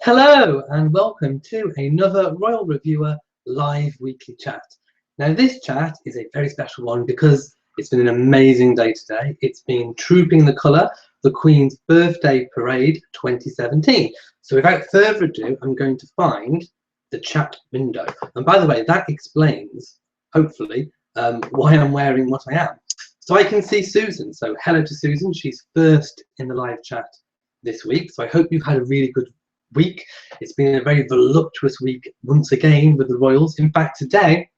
Hello and welcome to another Royal Reviewer live weekly chat. Now this chat is a very special one because it's been an amazing day today. It's been Trooping the Colour, the Queen's Birthday Parade 2017. So without further ado, I'm going to find the chat window. And by the way, that explains, hopefully, why I'm wearing what I am. So I can see Susan. So hello to Susan. She's first in the live chat this week. So I hope you've had a really good week. It's been a very voluptuous week once again with the Royals. In fact, today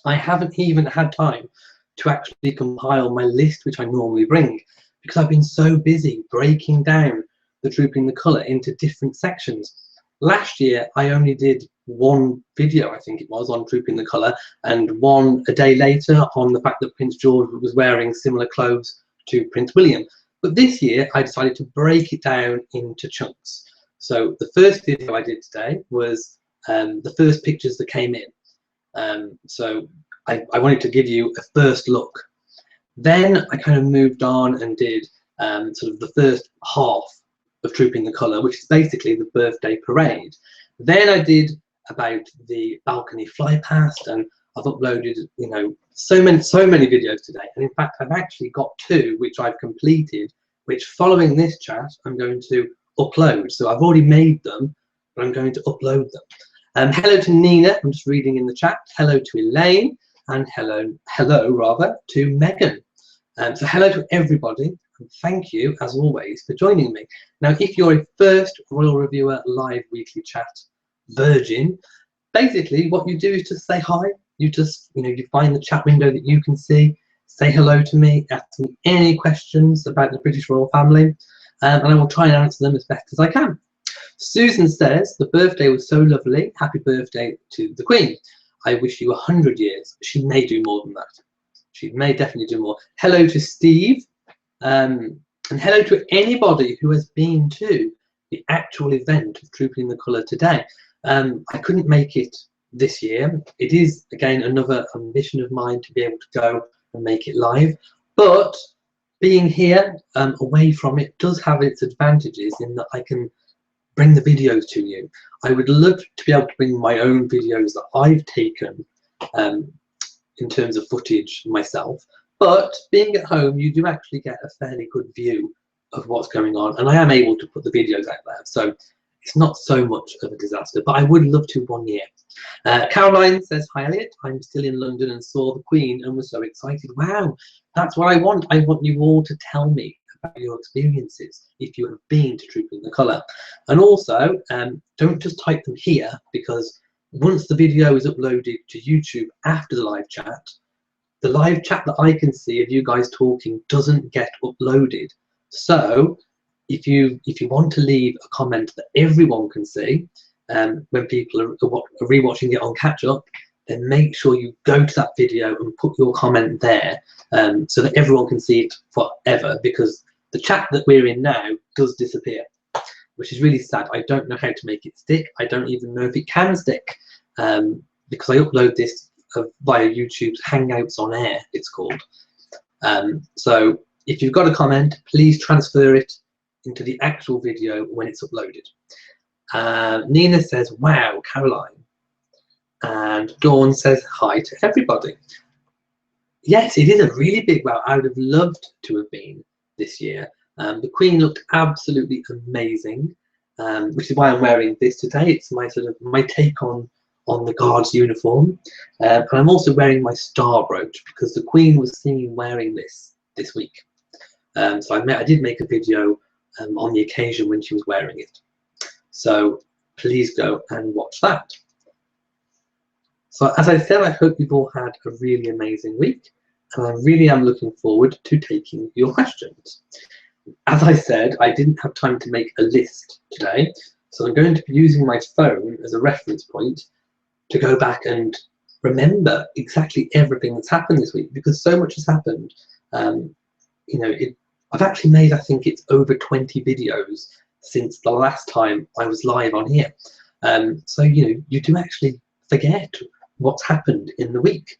I haven't even had time to actually compile my list, which I normally bring, because I've been so busy breaking down the Trooping the Colour into different sections. Last year I only did one video, I think it was, on Trooping the Colour, and one a day later on the fact that Prince George was wearing similar clothes to Prince William. But this year I decided to break it down into chunks. So the first video I did today was the first pictures that came in. So I wanted to give you a first look. Then I kind of moved on and did sort of the first half of Trooping the Colour, which is basically the birthday parade. Then I did about the balcony fly past, and I've uploaded, you know, so many videos today. And in fact, I've actually got two which I've completed, which following this chat I'm going to upload. So I've already made them, but I'm going to upload them. Hello to Nina, I'm just reading in the chat. Hello to Elaine, and hello rather to Megan. So hello to everybody, and thank you as always for joining me. Now, if you're a first Royal Reviewer live weekly chat virgin, basically what you do is just say hi. You just, you know, you find the chat window that you can see, say hello to me, ask me any questions about the British royal family, and I will try and answer them as best as I can. Susan says, the birthday was so lovely. Happy birthday to the Queen. I wish you 100 years. She may do more than that. She may definitely do more. Hello to Steve. And hello to anybody who has been to the actual event of Trooping the Colour today. I couldn't make it this year. It is, again, another ambition of mine to be able to go and make it live. But being here away from it does have its advantages in that I can bring the videos to you. I would love to be able to bring my own videos that I've taken in terms of footage myself, but being at home you do actually get a fairly good view of what's going on, and I am able to put the videos out there, so it's not so much of a disaster, but I would love to one year. Caroline says, hi Elliot, I'm still in London and saw the Queen and was so excited. Wow, that's what I want. I want you all to tell me about your experiences if you have been to Trooping the Colour. And also, don't just type them here, because once the video is uploaded to YouTube after the live chat that I can see of you guys talking doesn't get uploaded. So if you want to leave a comment that everyone can see, when people are rewatching it on catch up, then make sure you go to that video and put your comment there, so that everyone can see it forever, because the chat that we're in now does disappear, which is really sad. I don't know how to make it stick. I don't even know if it can stick, because I upload this via YouTube's Hangouts on Air, it's called. So if you've got a comment, please transfer it into the actual video when it's uploaded. Nina says, wow, Caroline. And Dawn says, hi to everybody. Yes, it is a really big wow. I would have loved to have been this year. The Queen looked absolutely amazing, which is why I'm wearing this today. It's my take on the Guards uniform. And I'm also wearing my star brooch because the Queen was seen wearing this week. So I did make a video on the occasion when she was wearing it. So please go and watch that. So as I said, I hope you've all had a really amazing week, and I really am looking forward to taking your questions. As I said, I didn't have time to make a list today, so I'm going to be using my phone as a reference point to go back and remember exactly everything that's happened this week, because so much has happened. You know, I've actually made, I think it's over 20 videos since the last time I was live on here. So, you know, you do actually forget what's happened in the week.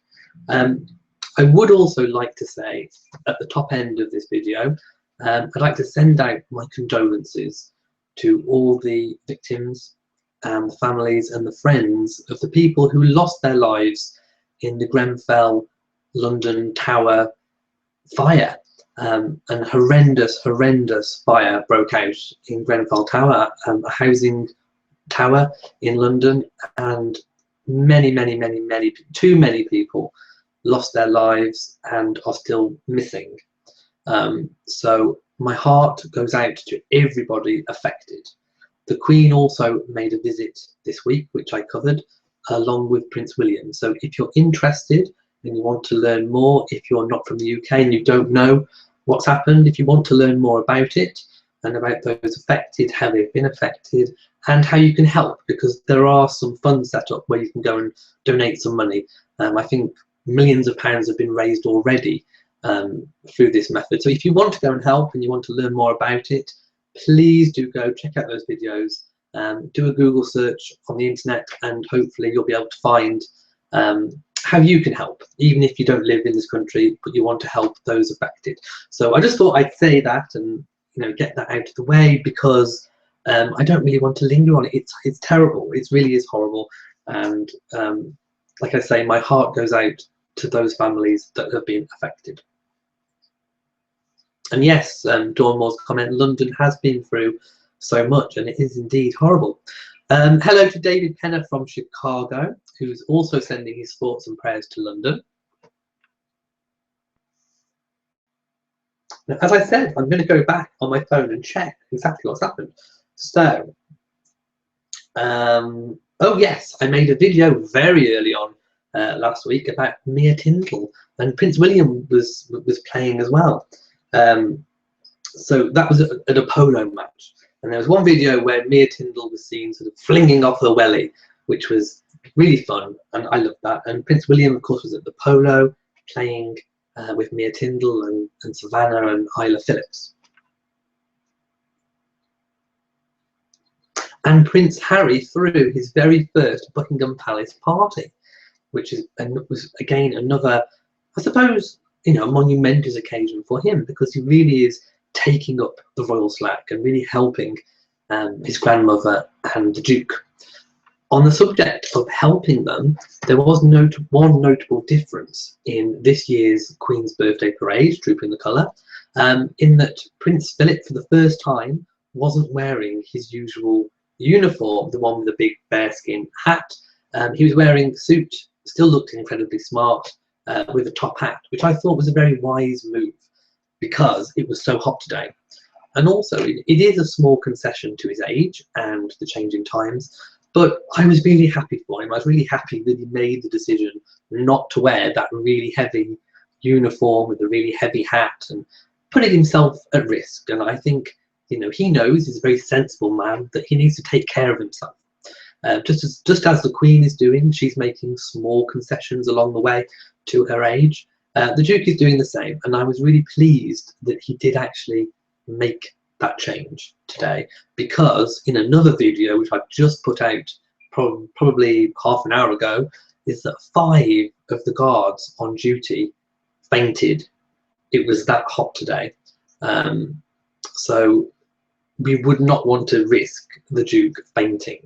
I would also like to say at the top end of this video, I'd like to send out my condolences to all the victims and the families and the friends of the people who lost their lives in the Grenfell London Tower fire. An horrendous fire broke out in Grenfell Tower, a housing tower in London, and too many people lost their lives and are still missing. So my heart goes out to everybody affected. The Queen also made a visit this week, which I covered, along with Prince William. So if you're interested and you want to learn more, if you're not from the UK and you don't know what's happened, if you want to learn more about it and about those affected, how they've been affected, and how you can help, because there are some funds set up where you can go and donate some money. I think millions of pounds have been raised already through this method. So if you want to go and help and you want to learn more about it, please do go check out those videos. Do a Google search on the internet and hopefully you'll be able to find how you can help, even if you don't live in this country but you want to help those affected. So I just thought I'd say that and get that out of the way, because I don't really want to linger on it. It's terrible. It really is horrible, and like I say, my heart goes out to those families that have been affected. And yes, Dawn Moore's comment, London has been through so much and it is indeed horrible. Hello to David Penner from Chicago, who's also sending his thoughts and prayers to London. Now, as I said, I'm going to go back on my phone and check exactly what's happened. So, oh yes, I made a video very early on last week about Mia Tindall, and Prince William was playing as well. So that was at a polo match, and there was one video where Mia Tindall was seen sort of flinging off her welly, which was really fun, and I loved that. And Prince William, of course, was at the polo playing with Mia Tindall and Savannah and Isla Phillips. And Prince Harry threw his very first Buckingham Palace party, which was again another, I suppose, a monumentous occasion for him, because he really is taking up the royal slack and really helping his grandmother and the Duke. On the subject of helping them, there was one notable difference in this year's Queen's Birthday Parade, Trooping the Colour, in that Prince Philip, for the first time, wasn't wearing his usual uniform, the one with the big bearskin hat. He was wearing a suit, still looked incredibly smart, with a top hat, which I thought was a very wise move because it was so hot today. And also, it is a small concession to his age and the changing times, but I was really happy for him. I was really happy that he made the decision not to wear that really heavy uniform with a really heavy hat and putting himself at risk. And I think, he knows, he's a very sensible man, that he needs to take care of himself. Just as the Queen is doing, she's making small concessions along the way to her age. The Duke is doing the same, and I was really pleased that he did actually make that change today, because in another video which I've just put out probably half an hour ago, is that 5 of the guards on duty fainted. It was that hot today, so we would not want to risk the Duke fainting.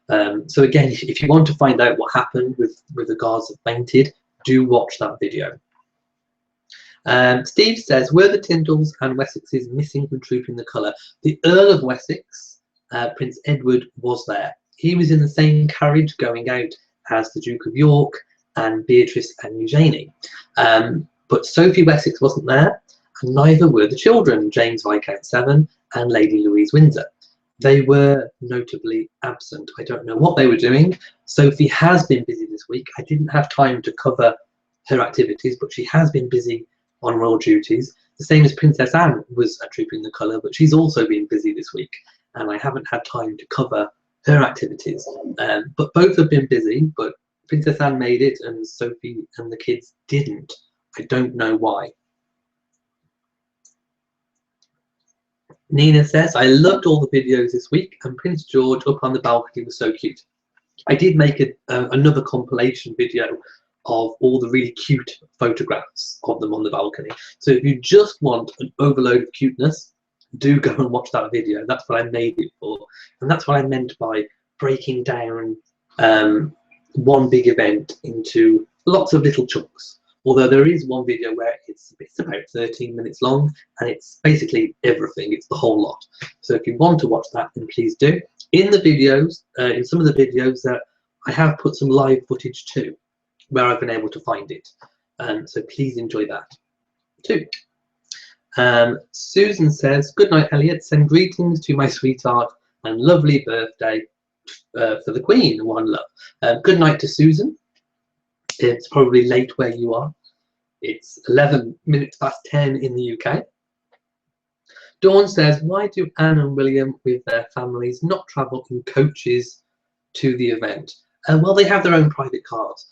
So again, if you want to find out what happened with the guards that fainted, do watch that video. Steve says, were the Tindalls and Wessexes missing from Trooping the Colour? The Earl of Wessex, Prince Edward, was there. He was in the same carriage going out as the Duke of York and Beatrice and Eugenie. But Sophie Wessex wasn't there, and neither were the children, James Viscount Severn and Lady Louise Windsor. They were notably absent. I don't know what they were doing. Sophie has been busy this week. I didn't have time to cover her activities, but she has been busy on royal duties. The same as Princess Anne was at Trooping the Colour, but she's also been busy this week, and I haven't had time to cover her activities. But both have been busy, but Princess Anne made it and Sophie and the kids didn't. I don't know why. Nina says, I loved all the videos this week, and Prince George up on the balcony was so cute. I did make another compilation video of all the really cute photographs of them on the balcony. So if you just want an overload of cuteness, do go and watch that video. That's what I made it for, and that's what I meant by breaking down one big event into lots of little chunks. Although there is one video where it's about 13 minutes long, and it's basically everything. It's the whole lot. So if you want to watch that, then please do. In the videos, in some of the videos, that I have put some live footage too, where I've been able to find it. So please enjoy that too. Susan says, "Good night, Elliot. Send greetings to my sweetheart and lovely birthday for the Queen. One love." Good night to Susan. It's probably late where you are. It's 11 minutes past 10 in the UK. Dawn says, "Why do Anne and William with their families not travel in coaches to the event?" Well, they have their own private cars.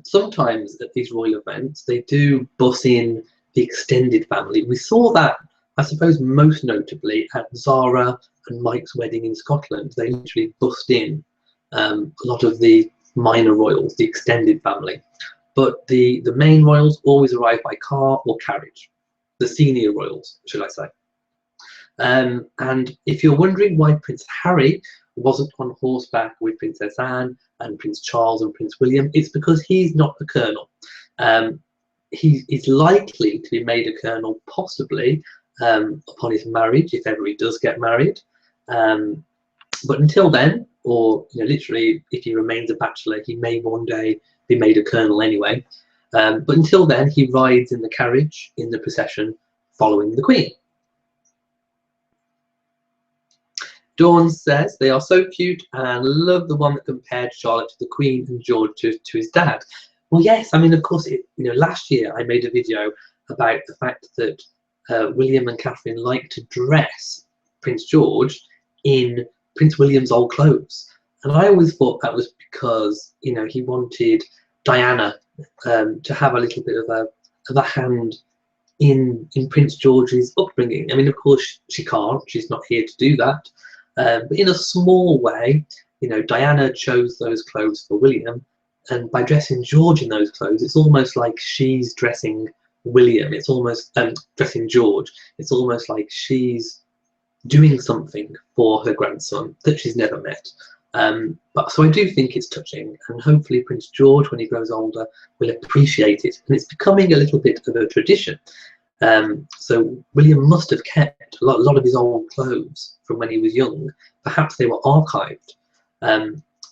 Sometimes at these royal events, they do bus in the extended family. We saw that, I suppose, most notably at Zara and Mike's wedding in Scotland. They literally bussed in a lot of the minor royals, the extended family. But the main royals always arrive by car or carriage. The senior royals, should I say. And if you're wondering why Prince Harry wasn't on horseback with Princess Anne and Prince Charles and Prince William, it's because he's not a colonel. He is likely to be made a colonel, possibly upon his marriage, if ever he does get married. But until then, or literally, if he remains a bachelor, he may one day be made a colonel anyway. But until then, he rides in the carriage in the procession following the Queen. Dawn says, "They are so cute and love the one that compared Charlotte to the Queen and George to his dad." Well, yes, I mean, of course, last year I made a video about the fact that William and Catherine like to dress Prince George in Prince William's old clothes. And I always thought that was because, he wanted Diana to have a little bit of a hand in Prince George's upbringing. I mean, of course, she can't. She's not here to do that. But in a small way, Diana chose those clothes for William, and by dressing George in those clothes, it's almost like she's dressing William. It's almost dressing George. It's almost like she's doing something for her grandson that she's never met. But so I do think it's touching, and hopefully Prince George, when he grows older, will appreciate it. And it's becoming a little bit of a tradition. So William must have kept a lot of his old clothes from when he was young. Perhaps they were archived.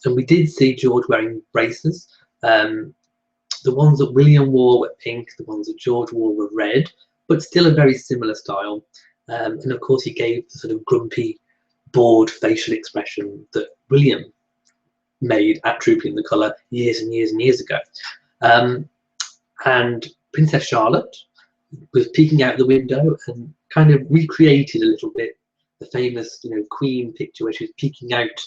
And we did see George wearing braces. The ones that William wore were pink, the ones that George wore were red, but still a very similar style. And of course, he gave the sort of grumpy, bored facial expression that William made at Trooping the Colour years and years and years ago. And Princess Charlotte was peeking out the window and kind of recreated a little bit the famous, Queen picture where she was peeking out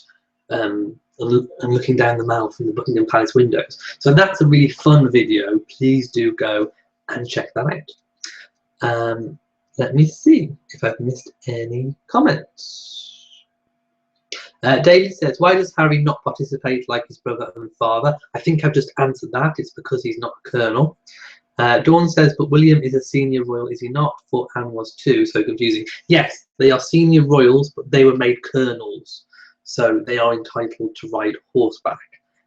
and looking down the Mall from the Buckingham Palace windows. So that's a really fun video. Please do go and check that out. Let me see if I've missed any comments. David says, "Why does Harry not participate like his brother and father?" I think I've just answered that. It's because he's not a colonel. Dawn says, "But William is a senior royal, is he not? Thought Anne was too, so confusing." Yes, they are senior royals, but they were made colonels, so they are entitled to ride horseback.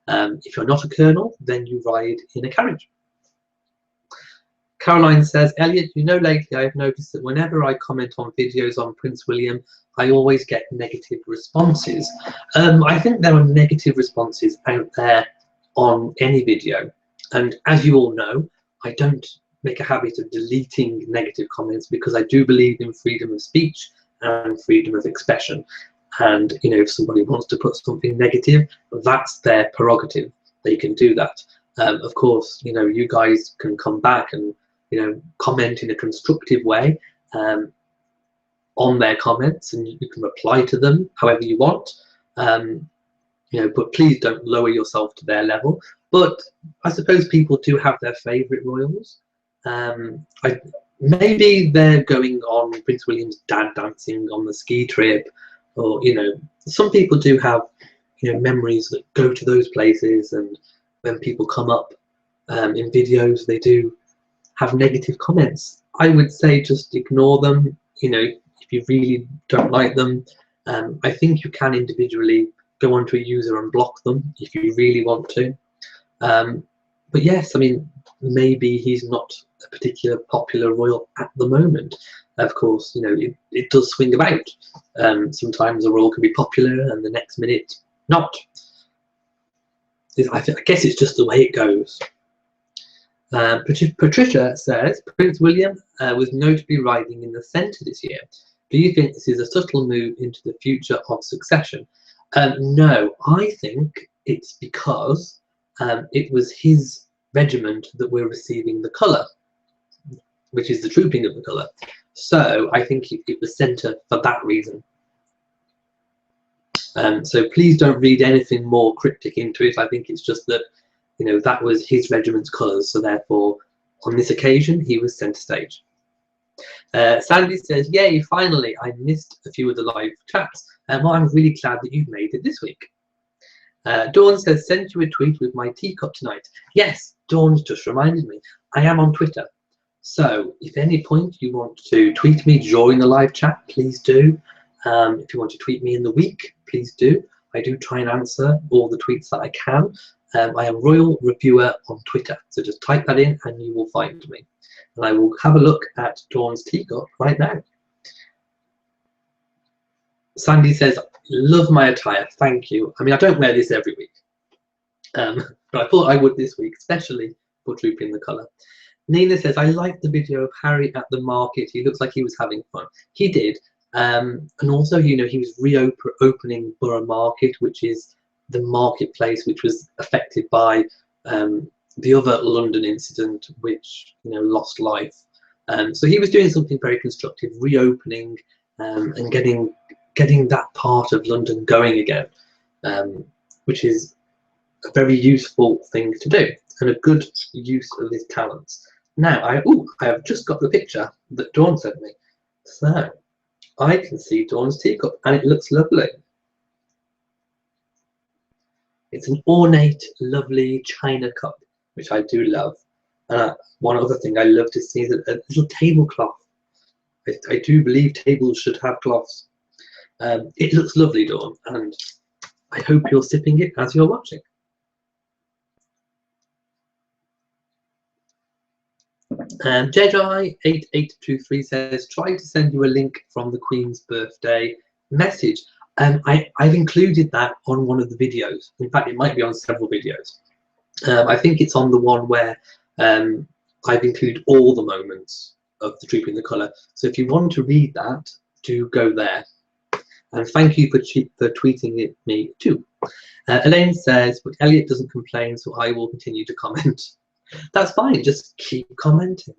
If you're not a colonel, then you ride in a carriage. Caroline says, "Elliot, lately I've noticed that whenever I comment on videos on Prince William, I always get negative responses." I think there are negative responses out there on any video. And as you all know, I don't make a habit of deleting negative comments because I do believe in freedom of speech and freedom of expression. And, if somebody wants to put something negative, that's their prerogative. They can do that. Of course, you guys can come back and, comment in a constructive way on their comments, and you can reply to them however you want. But please don't lower yourself to their level. But I suppose people do have their favourite royals. Maybe they're going on Prince William's dad dancing on the ski trip, or some people do have memories that go to those places, and when people come up in videos, they do have negative comments. I would say just ignore them. You know, if you really don't like them, I think you can individually go onto a user and block them if you really want to. But yes, I mean, maybe he's not a particular popular royal at the moment. Of course, you know, it does swing about. Sometimes a royal can be popular and the next minute not. I guess it's just the way it goes. Patricia says, Prince William was notably riding in the centre this year. Do you think this is a subtle move into the future of succession? No, I think it's because it was his regiment that we're receiving the colour, which is the trooping of the colour. So I think it was centre for that reason. So please don't read anything more cryptic into it. I think it's just that, you know, that was his regiment's colours, so therefore on this occasion he was centre stage. Sandy says, yay, finally, I missed a few of the live chats. Well, I'm really glad that you've made it this week. Dawn says, sent you a tweet with my teacup tonight. Yes, Dawn's just reminded me. I am on Twitter. So if at any point you want to tweet me during the live chat, please do. If you want to tweet me in the week, please do. I do try and answer all the tweets that I can. I am Royal Reviewer on Twitter. So just type that in and you will find me. And I will have a look at Dawn's teacup right now. Sandy says, love my attire, thank you. I mean, I don't wear this every week. But I thought I would this week, especially for trooping the colour. Nina says, I like the video of Harry at the market. He looks like he was having fun. He did. And also, you know, he was reopening Borough Market, which is the marketplace which was affected by the other London incident, which, you know, lost life. So he was doing something very constructive, reopening and getting that part of London going again, which is a very useful thing to do and a good use of his talents. Now, I have just got the picture that Dawn sent me. So I can see Dawn's teacup and it looks lovely. It's an ornate, lovely china cup, which I do love. And one other thing I love to see is a little tablecloth. I do believe tables should have cloths. It looks lovely, Dawn, and I hope you're sipping it as you're watching. Jedi8823 says, try to send you a link from the Queen's birthday message. I've included that on one of the videos. In fact, it might be on several videos. I think it's on the one where I've included all the moments of the trooping the colour. So if you want to read that, do go there. And thank you for tweeting it me too. Elaine says, but Elliot doesn't complain, so I will continue to comment. That's fine, just keep commenting.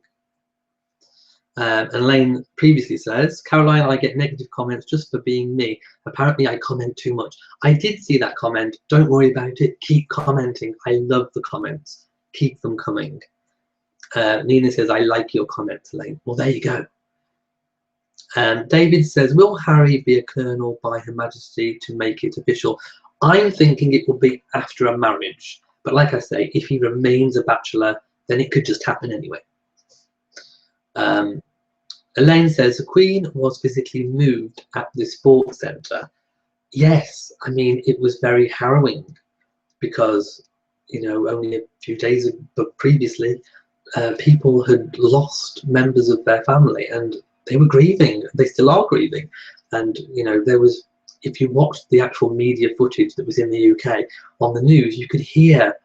And Elaine previously says, Caroline, I get negative comments just for being me. Apparently I comment too much. I did see that comment. Don't worry about it. Keep commenting. I love the comments. Keep them coming. Nina says, I like your comments, Elaine. Well, there you go. David says, will Harry be a colonel by Her Majesty to make it official? I'm thinking it will be after a marriage. But like I say, if he remains a bachelor, then it could just happen anyway. Elaine says, the Queen was physically moved at the sports centre. Yes, I mean, it was very harrowing because, you know, only a few days previously, people had lost members of their family and they were grieving. They still are grieving. And, you know, there was, if you watched the actual media footage that was in the UK on the news, you could hear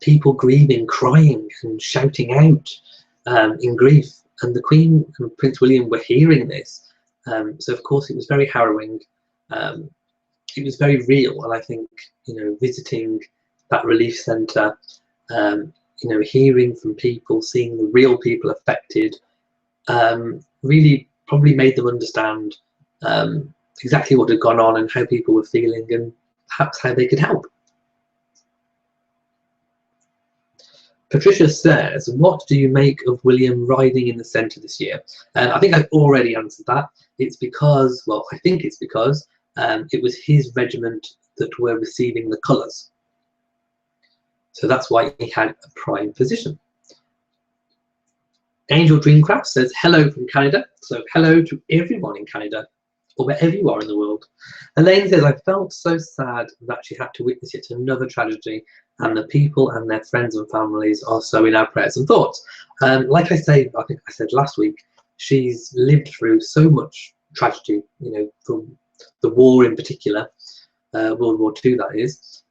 people grieving, crying and shouting out in grief. And the Queen and Prince William were hearing this. So, of course, it was very harrowing. It was very real. And I think, you know, visiting that relief centre, you know, hearing from people, seeing the real people affected, really probably made them understand exactly what had gone on and how people were feeling and perhaps how they could help. Patricia says, what do you make of William riding in the centre this year? I think I've already answered that. It's because, well, I think it's because it was his regiment that were receiving the colours. So that's why he had a prime position. Angel Dreamcraft says hello from Canada. So hello to everyone in Canada, or wherever you are in the world. Elaine says, I felt so sad that she had to witness yet another tragedy, and the people and their friends and families are so in our prayers and thoughts. Like I think I said last week, she's lived through so much tragedy, you know, from the war in particular, World War II that is.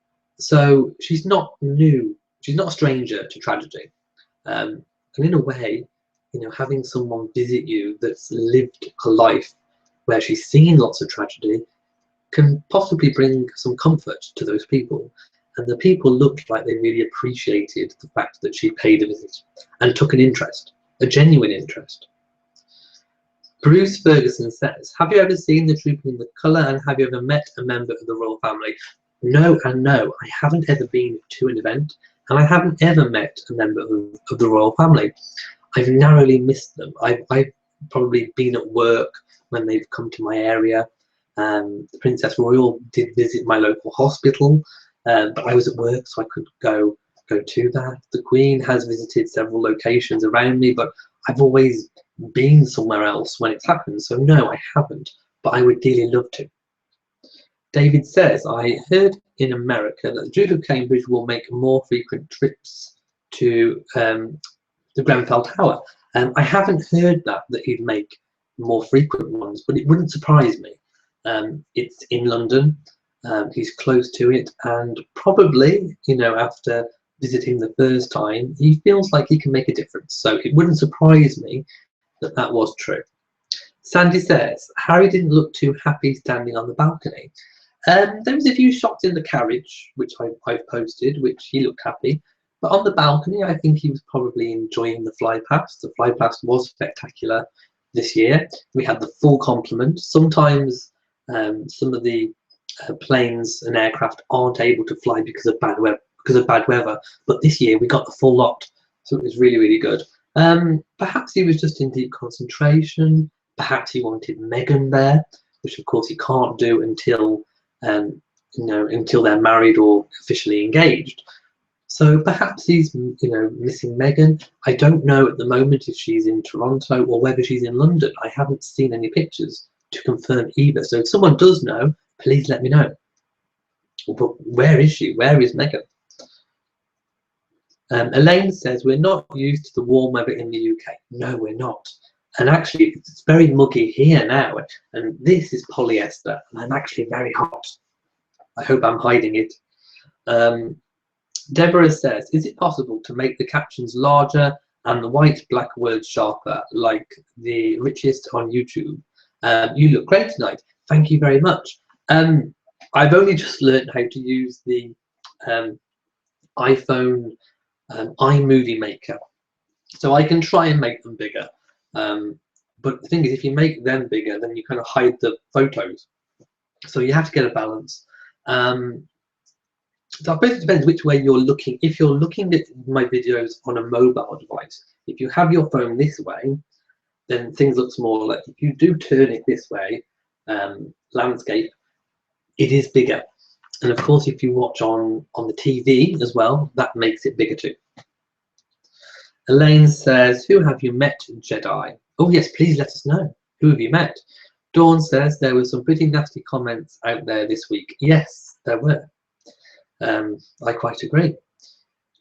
So she's not new, she's not a stranger to tragedy. And in a way, you know, having someone visit you that's lived a life where she's seen lots of tragedy can possibly bring some comfort to those people. And the people looked like they really appreciated the fact that she paid a visit and took an interest, a genuine interest. Bruce Ferguson says, have you ever seen the Trooping in the Colour, and have you ever met a member of the royal family? No and no, I haven't ever been to an event, and I haven't ever met a member of the royal family. I've narrowly missed them. I've probably been at work when they've come to my area. The Princess Royal did visit my local hospital, but I was at work, so I couldn't go to that. The Queen has visited several locations around me, but I've always been somewhere else when it's happened. So no, I haven't, but I would dearly love to. David says, I heard in America that the Duke of Cambridge will make more frequent trips to the Grenfell Tower. I haven't heard that he'd make more frequent ones, but it wouldn't surprise me. It's in London, he's close to it, and probably, you know, after visiting the first time, he feels like he can make a difference. So it wouldn't surprise me that that was true. Sandy says, Harry didn't look too happy standing on the balcony. There was a few shots in the carriage, which I've posted, which he looked happy. But on the balcony, I think he was probably enjoying the fly past. The fly past was spectacular this year. We had the full complement. Sometimes some of the planes and aircraft aren't able to fly because of bad weather. But this year we got the full lot, so it was really, really good. Perhaps he was just in deep concentration. Perhaps he wanted Meghan there, which of course he can't do until until they're married or officially engaged. So perhaps he's, you know, missing Meghan. I don't know at the moment if she's in Toronto or whether she's in London. I haven't seen any pictures to confirm either. So if someone does know, please let me know. But where is she? Where is Meghan? Elaine says, we're not used to the warm weather in the UK. No, we're not. And actually, it's very muggy here now. And this is polyester. And I'm actually very hot. I hope I'm hiding it. Deborah says, is it possible to make the captions larger and the white-black words sharper, like the richest on YouTube? You look great tonight. Thank you very much. I've only just learned how to use the iPhone iMovie Maker. So I can try and make them bigger. But the thing is, if you make them bigger, then you kind of hide the photos. So you have to get a balance. So I suppose it depends which way you're looking. If you're looking at my videos on a mobile device, if you have your phone this way, then things look smaller. If you do turn it this way, landscape, it is bigger. And of course, if you watch on the TV as well, that makes it bigger too. Elaine says, who have you met, Jedi? Oh yes, please let us know. Who have you met? Dawn says, there were some pretty nasty comments out there this week. Yes, there were. I quite agree.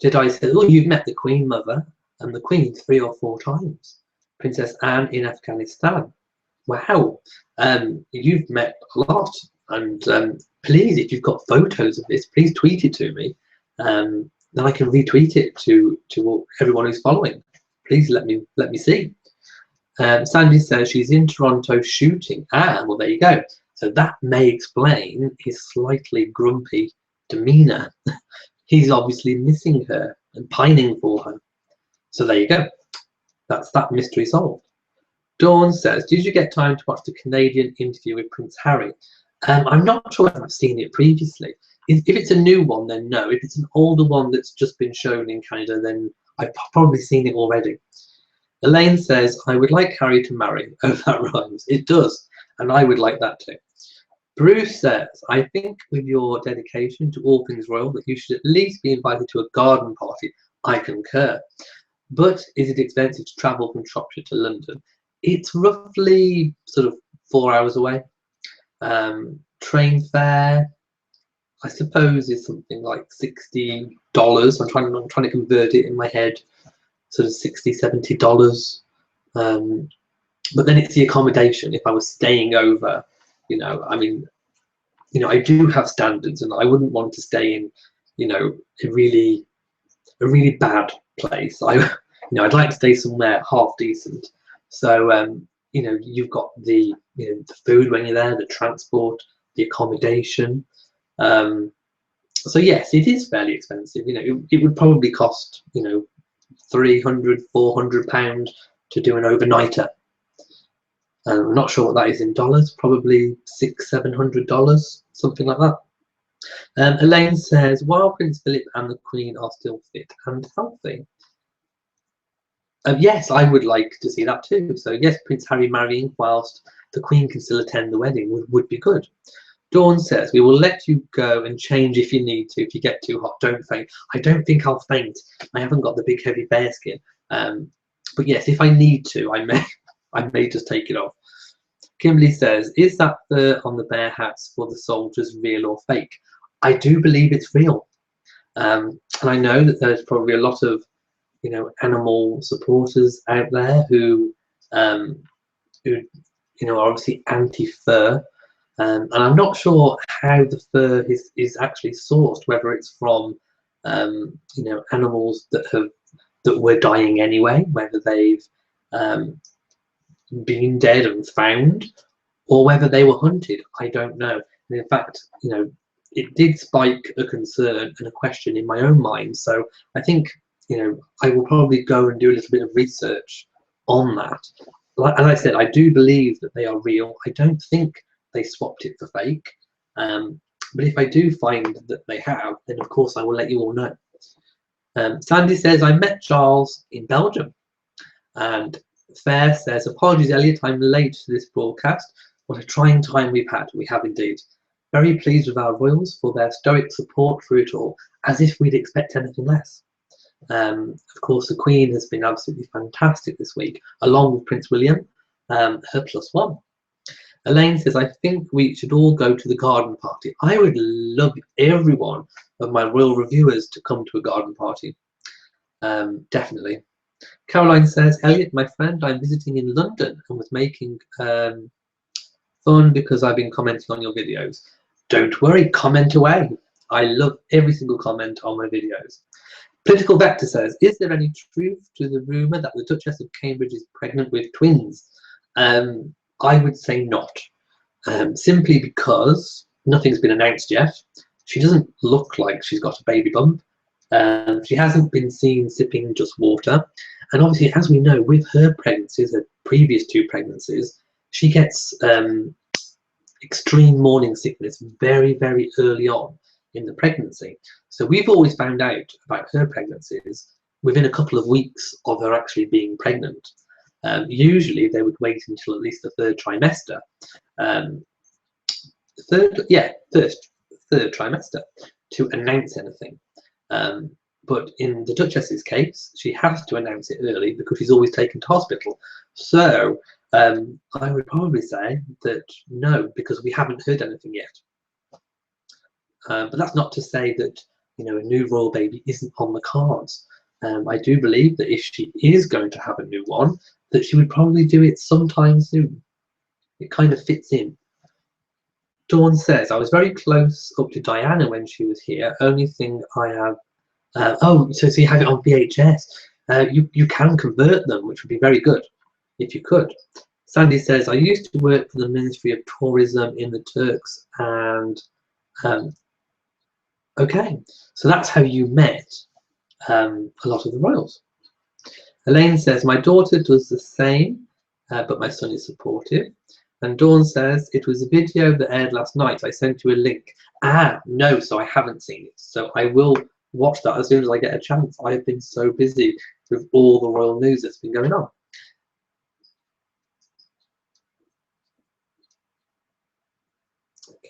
Jedi says, oh, you've met the Queen Mother and the Queen 3 or 4 times. Princess Anne in Afghanistan. Wow, you've met a lot. And please, if you've got photos of this, please tweet it to me. Then I can retweet it to everyone who's following. Please let me see. Sandy says she's in Toronto shooting. Ah, well, there you go. So that may explain his slightly grumpy demeanor. He's obviously missing her and pining for her. So there you go. That's that mystery solved. Dawn says, did you get time to watch the Canadian interview with Prince Harry? I'm not sure if I've seen it previously. If it's a new one, then no. If it's an older one that's just been shown in Canada, then I've probably seen it already. Elaine says, I would like Harry to marry. Oh, that rhymes. It does. And I would like that too. Bruce says, I think with your dedication to all things royal that you should at least be invited to a garden party. I concur. But is it expensive to travel from Shropshire to London? It's roughly sort of 4 hours away. Train fare, I suppose, is something like $60. I'm trying to convert it in my head, sort of $60–70. But then it's the accommodation. If I was staying over, I mean, I do have standards, and I wouldn't want to stay in, a really bad place. I'd like to stay somewhere half decent. So, you've got the food when you're there, the transport, the accommodation. So yes, it is fairly expensive. It would probably cost £300–400 to do an overnighter. I'm not sure what that is in dollars. Probably $600–700, something like that. Elaine says, while Prince Philip and the Queen are still fit and healthy. Yes, I would like to see that too. So yes, Prince Harry marrying whilst the Queen can still attend the wedding would be good. Dawn says, we will let you go and change if you need to. If you get too hot, don't faint. I don't think I'll faint. I haven't got the big heavy bear skin. But yes, if I need to, I may just take it off. Kimberly says, is that fur on the bear hats for the soldiers real or fake? I do believe it's real. And I know that there's probably a lot of animal supporters out there who are obviously anti-fur. And I'm not sure how the fur is actually sourced, whether it's from animals that were dying anyway, whether they've been dead and found, or whether they were hunted. I don't know. And in fact, it did spike a concern and a question in my own mind. So I think I will probably go and do a little bit of research on that. As I said, I do believe that they are real. I don't think they swapped it for fake. But if I do find that they have, then of course I will let you all know. Sandy says, I met Charles in Belgium. And Fair says, apologies, Elliot, I'm late to this broadcast. What a trying time we've had. We have indeed. Very pleased with our royals for their stoic support through it all, as if we'd expect anything less. Of course, the Queen has been absolutely fantastic this week, along with Prince William, her +1. Elaine says, I think we should all go to the garden party. I would love every one of my royal reviewers to come to a garden party. Definitely. Caroline says, Elliot, my friend, I'm visiting in London and was making fun because I've been commenting on your videos. Don't worry, comment away. I love every single comment on my videos. Political Vector says, is there any truth to the rumour that the Duchess of Cambridge is pregnant with twins? I would say not, simply because nothing's been announced yet. She doesn't look like she's got a baby bump. She hasn't been seen sipping just water. And obviously, as we know, with her pregnancies, her previous 2 pregnancies, she gets extreme morning sickness very, very early on in the pregnancy. So we've always found out about her pregnancies within a couple of weeks of her actually being pregnant. Usually they would wait until at least the 3rd trimester, third trimester to announce anything. But in the Duchess's case, she has to announce it early because she's always taken to hospital. So I would probably say that no, because we haven't heard anything yet. But that's not to say that a new royal baby isn't on the cards. I do believe that if she is going to have a new one, that she would probably do it sometime soon. It kind of fits in. Dawn says, I was very close up to Diana when she was here. Only thing I have, so you have it on VHS. You can convert them, which would be very good if you could. Sandy says, I used to work for the Ministry of Tourism in the Turks, and okay, so that's how you met a lot of the royals. Elaine says, my daughter does the same, but my son is supportive. And Dawn says, it was a video that aired last night. I sent you a link. No, so I haven't seen it. So I will watch that as soon as I get a chance. I've been so busy with all the royal news that's been going on.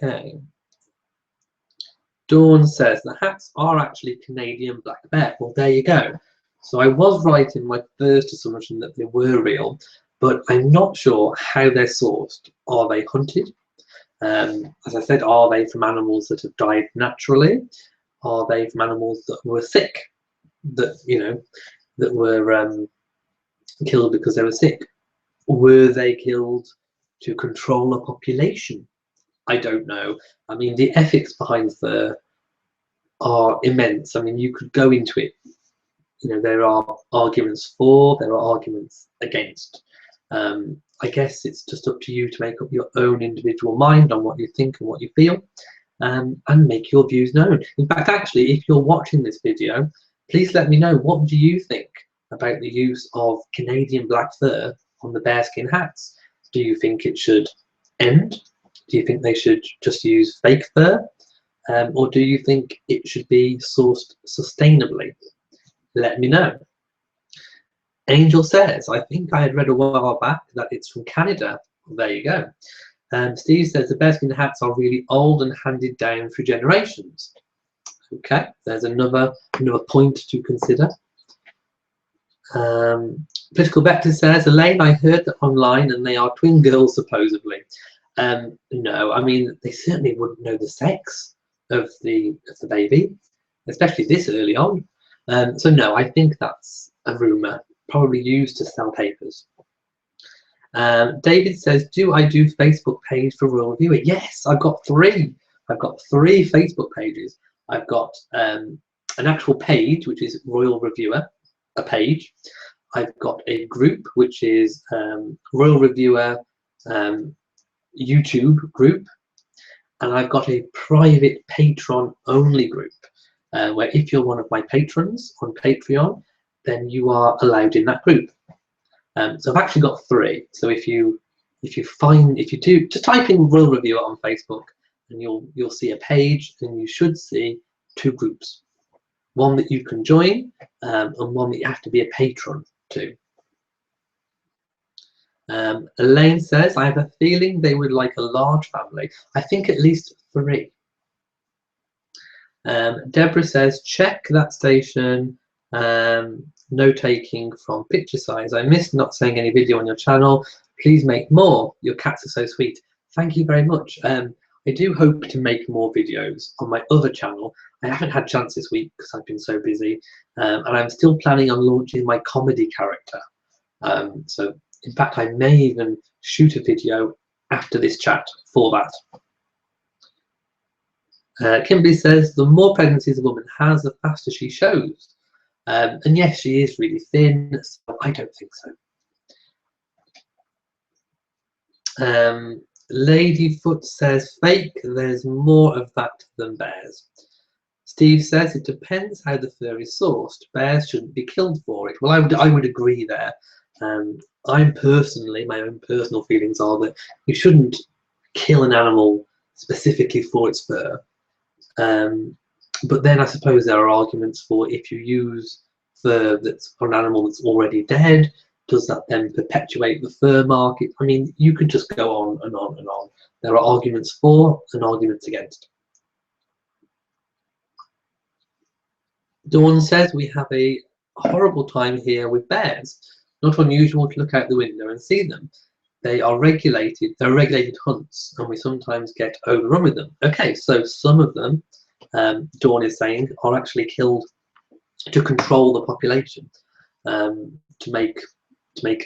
Okay. Dawn says the hats are actually Canadian black bear. Well, there you go. So I was right in my first assumption that they were real, but I'm not sure how they're sourced. Are they hunted? As I said, are they from animals that have died naturally? Are they from animals that were sick, that that were killed because they were sick? Were they killed to control a population? I don't know. I mean, the ethics behind fur are immense. I mean, you could go into it. There are arguments for, there are arguments against. I guess it's just up to you to make up your own individual mind on what you think and what you feel, and make your views known. In fact, actually, if you're watching this video, please let me know, what do you think about the use of Canadian black fur on the bearskin hats? Do you think it should end? Do you think they should just use fake fur? Or do you think it should be sourced sustainably? Let me know. Angel says, I think I had read a while back that it's from Canada. Well, there you go. Steve says the bearskin hats are really old and handed down through generations. Okay, there's another point to consider. Political Vector says, Elaine, I heard that online and they are twin girls supposedly. No, I mean, they certainly wouldn't know the sex of the baby, especially this early on. So no, I think that's a rumour, probably used to sell papers. David says, do I do Facebook page for Royal Reviewer? Yes, I've got 3. I've got 3 Facebook pages. I've got an actual page, which is Royal Reviewer, a page. I've got a group, which is Royal Reviewer YouTube group. And I've got a private Patreon only group, where if you're one of my patrons on Patreon, then you are allowed in that group. So I've actually got 3. So if you do, just type in Royal Reviewer on Facebook, and you'll see a page, and you should see 2 groups. One that you can join, and one that you have to be a patron to. Elaine says, I have a feeling they would like a large family. I think at least 3. Deborah says, check that station. No taking from picture size. I missed not saying any video on your channel. Please make more. Your cats are so sweet. Thank you very much. I do hope to make more videos on my other channel. I haven't had chance this week because I've been so busy, and I'm still planning on launching my comedy character. So in fact, I may even shoot a video after this chat for that. Kimberly says, the more pregnancies a woman has, the faster she shows. And yes, she is really thin, so I don't think so. Ladyfoot says, fake, there's more of that than bears. Steve says, it depends how the fur is sourced. Bears shouldn't be killed for it. Well, I would agree there. I'm personally, my own personal feelings are that you shouldn't kill an animal specifically for its fur. But then I suppose there are arguments for, if you use fur that's for an animal that's already dead, does that then perpetuate the fur market? I mean, you could just go on and on and on. There are arguments for and arguments against. Dawn says, we have a horrible time here with bears. Not unusual to look out the window and see them. They're regulated hunts, and we sometimes get overrun with them. Okay, so some of them, Dawn is saying, are actually killed to control the population, to make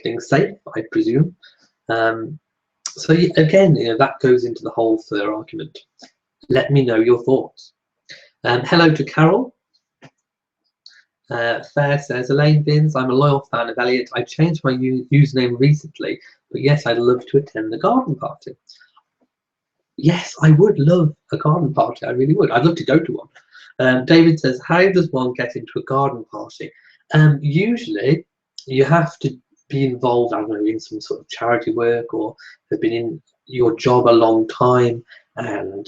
things safe, I presume. So again, that goes into the whole fur argument. Let me know your thoughts. Hello to Carol. Fair says, Elaine Binns, I'm a loyal fan of Elliot. I changed my username recently, but yes, I'd love to attend the garden party. Yes, I would love a garden party. I really would. I'd love to go to one. David says, how does one get into a garden party? Usually, you have to be involved, I don't know, in some sort of charity work, or have been in your job a long time, and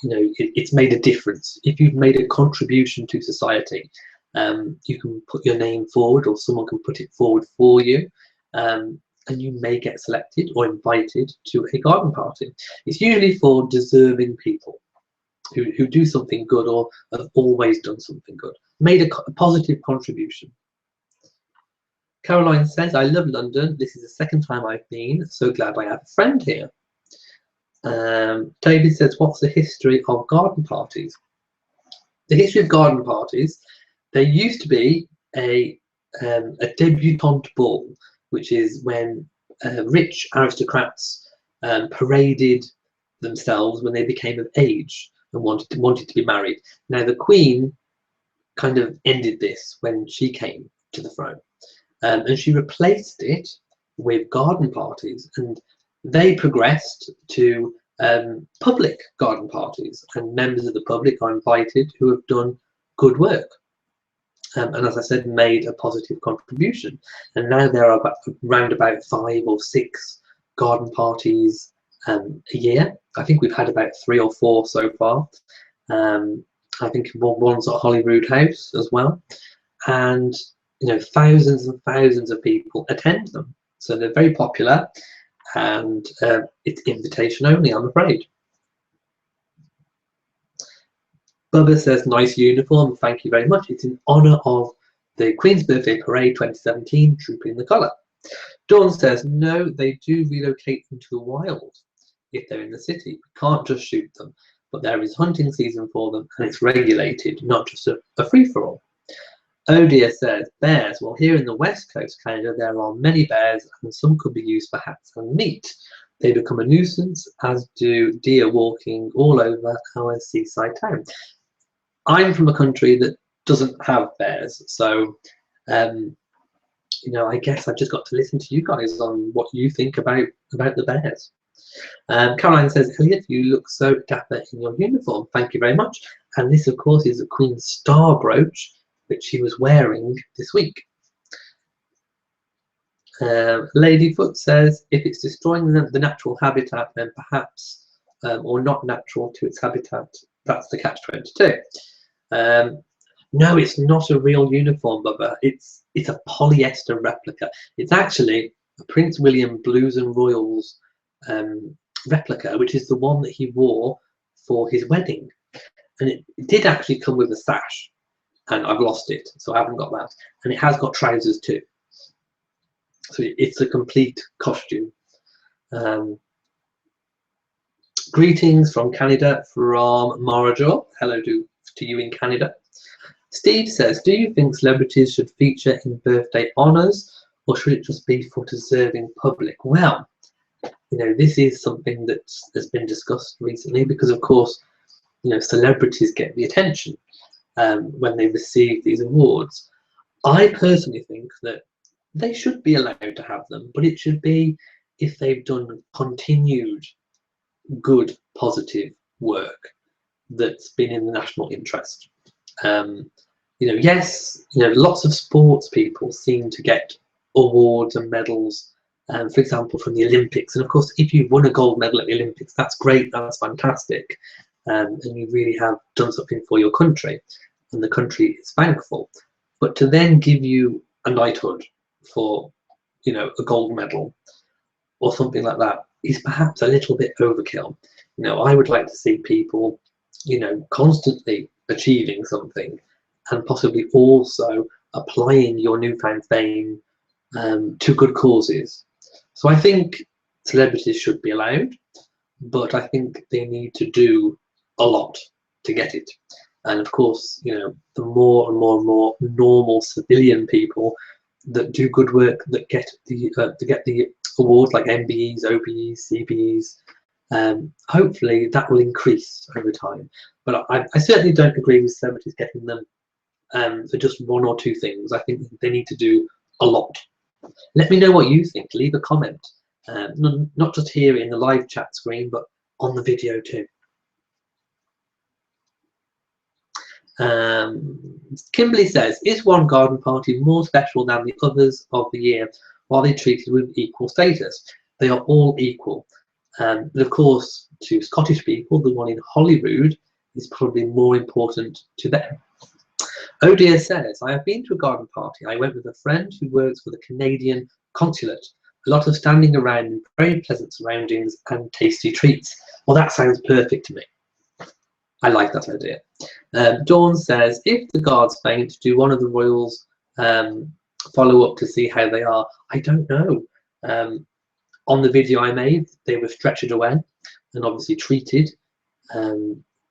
it's made a difference. If you've made a contribution to society, you can put your name forward, or someone can put it forward for you. and you may get selected or invited to a garden party. It's usually for deserving people who do something good or have always done something good, made a positive contribution. Caroline says, I love London. This is the second time I've been. So glad I have a friend here. David says, what's the history of garden parties? The history of garden parties, there used to be a debutante ball, which is when rich aristocrats paraded themselves when they became of age and wanted to be married. Now the Queen kind of ended this when she came to the throne, and she replaced it with garden parties, and they progressed to public garden parties, and members of the public are invited who have done good work. And as I said, made a positive contribution. And now there are around about 5 or 6 garden parties a year. I think we've had about 3 or 4 so far. I think one's at Holyrood House as well. And you know, thousands and thousands of people attend them. So they're very popular, and it's invitation only, I'm afraid. Bubba says, nice uniform, thank you very much. It's in honour of the Queen's Birthday Parade 2017, Trooping the Colour. Dawn says, no, they do relocate into the wild if they're in the city. We can't just shoot them, but there is hunting season for them, and it's regulated, not just a free-for-all. Oh dear says, bears. Well, here in the West Coast, Canada, there are many bears, and some could be used for hats and meat. They become a nuisance, as do deer walking all over our seaside town. I'm from a country that doesn't have bears, so you know, I guess I've just got to listen to you guys on what you think about the bears. Caroline says, Elliot, you look so dapper in your uniform. Thank you very much. And this, of course, is the Queen's Star brooch, which she was wearing this week. Ladyfoot says, if it's destroying the natural habitat, then perhaps, or not natural to its habitat, that's the catch-22. No, it's not a real uniform, Bubba. It's a polyester replica. It's actually a Prince William Blues and Royals replica, which is the one that he wore for his wedding. And it did actually come with a sash, and I've lost it, so I haven't got that. And it has got trousers too. So it's a complete costume. Greetings from Canada, from Marajor. Hello to you in Canada. Steve says, do you think celebrities should feature in birthday honours, or should it just be for deserving public? Well, you know, this is something that has been discussed recently, because of course, you know, celebrities get the attention when they receive these awards. I personally think that they should be allowed to have them, but it should be if they've done continued good, positive work that's been in the national interest. You know, yes, you know, lots of sports people seem to get awards and medals, for example, from the Olympics. And of course, if you've won a gold medal at the Olympics, that's great, that's fantastic. And you really have done something for your country, and the country is thankful. But to then give you a knighthood for, you know, a gold medal or something like that is perhaps a little bit overkill. You know, I would like to see people, you know, constantly achieving something, and possibly also applying your newfound fame to good causes. So I think celebrities should be allowed, but I think they need to do a lot to get it. And of course, you know, the more and more and more normal civilian people that do good work, that get the awards like MBEs, OBEs, CBEs, hopefully that will increase over time. But I certainly don't agree with celebrities getting them for just 1 or 2 things. I think they need to do a lot. Let me know what you think. Leave a comment, not just here in the live chat screen, but on the video too. Kimberly says, is one garden party more special than the others of the year? Are they treated with equal status? They are all equal. But of course, to Scottish people, the one in Holyrood is probably more important to them. Oh dear says, I have been to a garden party. I went with a friend who works for the Canadian consulate. A lot of standing around in very pleasant surroundings and tasty treats. Well, that sounds perfect to me. I like that idea. Dawn says, if the guards faint, do one of the royals follow up to see how they are? I don't know. On the video I made, they were stretchered away and obviously treated.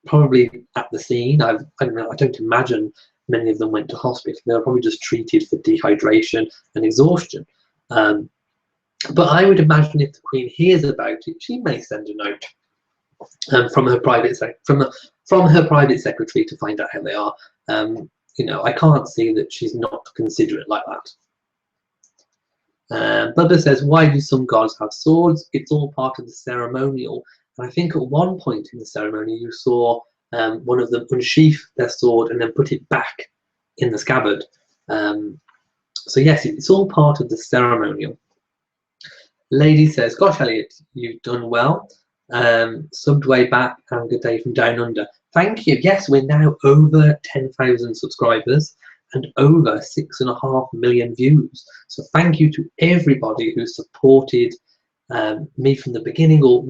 Probably at the scene, I don't know, I don't imagine many of them went to hospital. They were probably just treated for dehydration and exhaustion. But I would imagine if the Queen hears about it, she may send a note from her private secretary to find out how they are. You know, I can't see that she's not considerate like that. Bubba says, why do some gods have swords? It's all part of the ceremonial. And I think at one point in the ceremony you saw one of them unsheath their sword and then put it back in the scabbard. So yes, it's all part of the ceremonial. Lady says, gosh, Elliot, you've done well. Subbed way back and good day from down under. Thank you. Yes, we're now over 10,000 subscribers and over 6.5 million views. So thank you to everybody who supported me from the beginning, or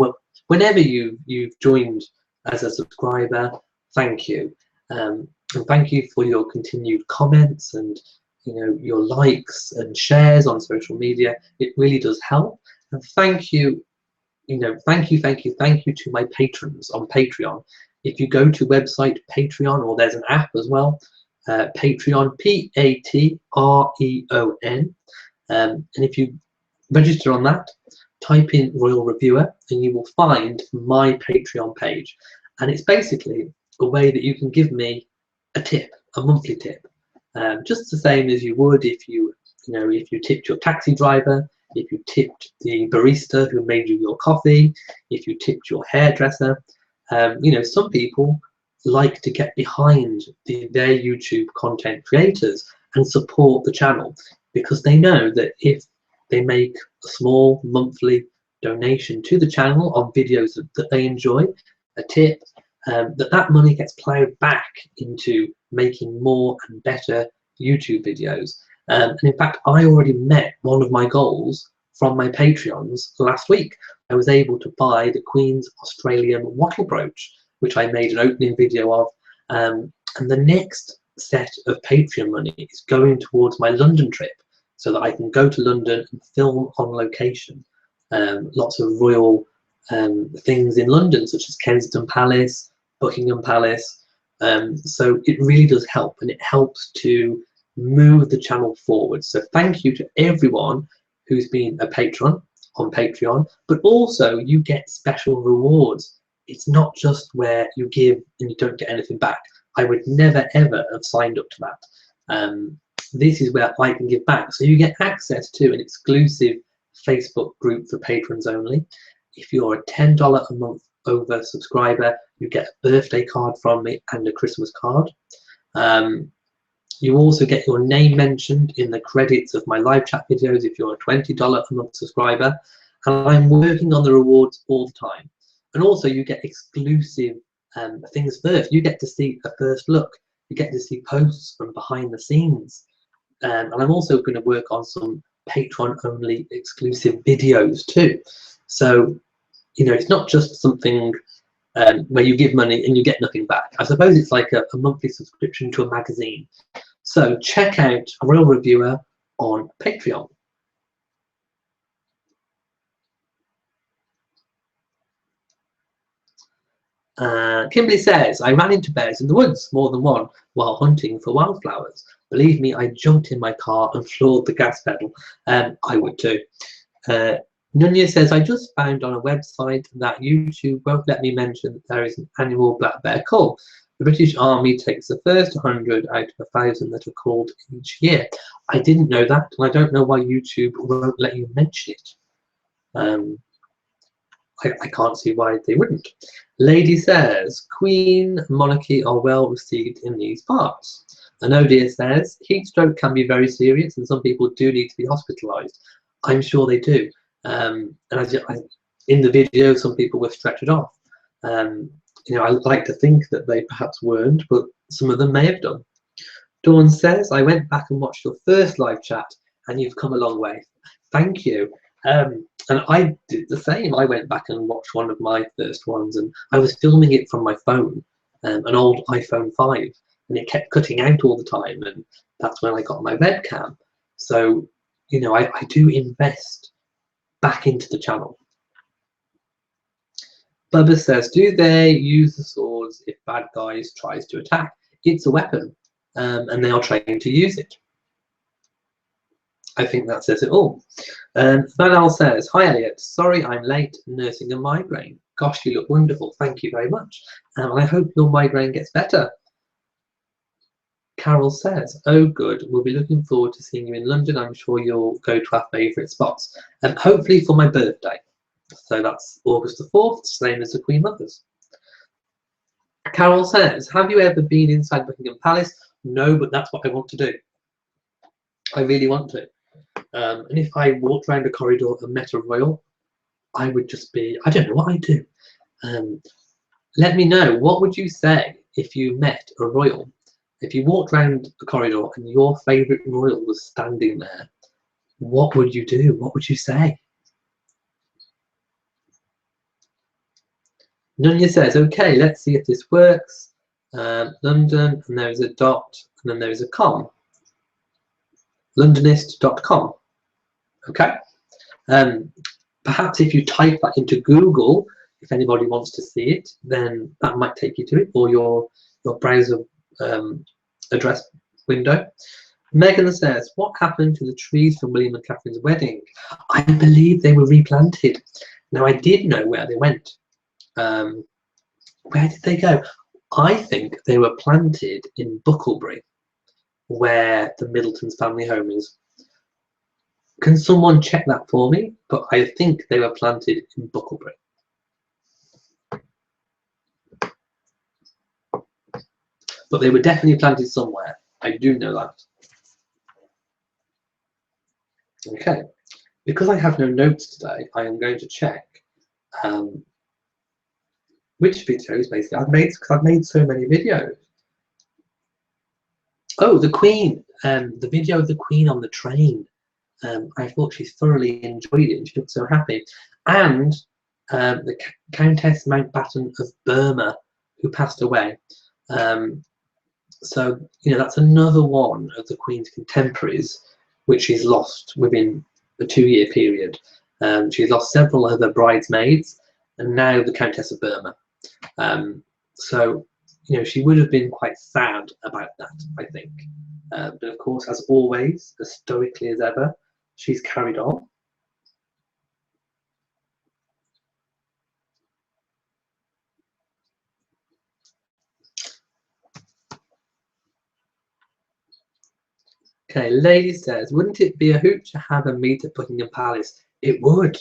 whenever you've joined as a subscriber. Thank you, and thank you for your continued comments and your likes and shares on social media. It really does help. And thank you, thank you to my patrons on Patreon. If you go to website Patreon, or there's an app as well, Patreon, Patreon, and if you register on that, type in Royal Reviewer and you will find my Patreon page. And it's basically a way that you can give me a tip, a monthly tip, just the same as you would if you tipped your taxi driver, if you tipped the barista who made you your coffee, if you tipped your hairdresser. Some people like to get behind their YouTube content creators and support the channel, because they know that if they make a small monthly donation to the channel on videos that they enjoy, a tip, that money gets plowed back into making more and better YouTube videos. And in fact, I already met one of my goals from my Patreons last week. I was able to buy the Queen's Australian wattle brooch, which I made an opening video of. And the next set of Patreon money is going towards my London trip, so that I can go to London and film on location. Lots of royal things in London, such as Kensington Palace, Buckingham Palace. So it really does help, and it helps to move the channel forward. So thank you to everyone who's been a patron on Patreon, but also you get special rewards. It's not just where you give and you don't get anything back. I would never ever have signed up to that. This is where I can give back. So you get access to an exclusive Facebook group for patrons only. If you're a $10 a month over subscriber, you get a birthday card from me and a Christmas card. You also get your name mentioned in the credits of my live chat videos if you're a $20 a month subscriber. And I'm working on the rewards all the time. And also you get exclusive things first. You get to see a first look. You get to see posts from behind the scenes. And I'm also going to work on some Patreon only exclusive videos too. So, it's not just something where you give money and you get nothing back. I suppose it's like a monthly subscription to a magazine. So check out Royal Reviewer on Patreon. Kimberly says, I ran into bears in the woods, more than one, while hunting for wildflowers. Believe me, I jumped in my car and floored the gas pedal. I would too. Nunya says, I just found on a website that YouTube won't let me mention that there is an annual black bear cull. The British Army takes the first 100 out of 1,000 that are called each year. I didn't know that, and I don't know why YouTube won't let you mention it. I can't see why they wouldn't. Lady says, Queen monarchy are well received in these parts. Anodia says, heat stroke can be very serious and some people do need to be hospitalised. I'm sure they do. And in the video, some people were stretchered off. I like to think that they perhaps weren't, but some of them may have done. Dawn says, I went back and watched your first live chat and you've come a long way. Thank you. And I did the same. I went back and watched one of my first ones, and I was filming it from my phone, an old iPhone 5, and it kept cutting out all the time, and that's when I got my webcam. So, you know, I do invest back into the channel. Bubba says, do they use the swords if bad guys tries to attack? It's a weapon, and they are trained to use it. I think that says it all. Manal says, hi Elliot, sorry I'm late, nursing a migraine. Gosh, you look wonderful, thank you very much. And I hope your migraine gets better. Carol says, oh good, we'll be looking forward to seeing you in London. I'm sure you'll go to our favourite spots. And hopefully for my birthday. So that's August the 4th, same as the Queen Mother's. Carol says, have you ever been inside Buckingham Palace? No, but that's what I want to do. I really want to. And if I walked around a corridor and met a royal, I would just be, I don't know what I'd do. Let me know, what would you say if you met a royal? If you walked around the corridor and your favourite royal was standing there, what would you do? What would you say? Nunya says, okay, let's see if this works. London, and there's a dot, and then there's a com. Londonist.com. Okay. Perhaps if you type that into Google, if anybody wants to see it, then that might take you to it, or your browser address window. Megan says, what happened to the trees from William and Catherine's wedding? I believe they were replanted. Now, I did know where they went. Where did they go? I think they were planted in Bucklebury, where the Middleton's family home is. Can someone check that for me? But I think they were planted in Bucklebury. But they were definitely planted somewhere. I do know that. Okay. Because I have no notes today, I am going to check which videos basically I've made, because I've made so many videos. Oh, the Queen. The video of the Queen on the train. I thought she thoroughly enjoyed it and she looked so happy. And the Countess Mountbatten of Burma, who passed away. So, you know, that's another one of the Queen's contemporaries, which she's lost within a 2-year period. She's lost several of her bridesmaids, and now the Countess of Burma. So, you know, she would have been quite sad about that, I think. But of course, as always, as stoically as ever, she's carried on. Okay, Lady says, wouldn't it be a hoot to have a meet at Buckingham Palace? It would.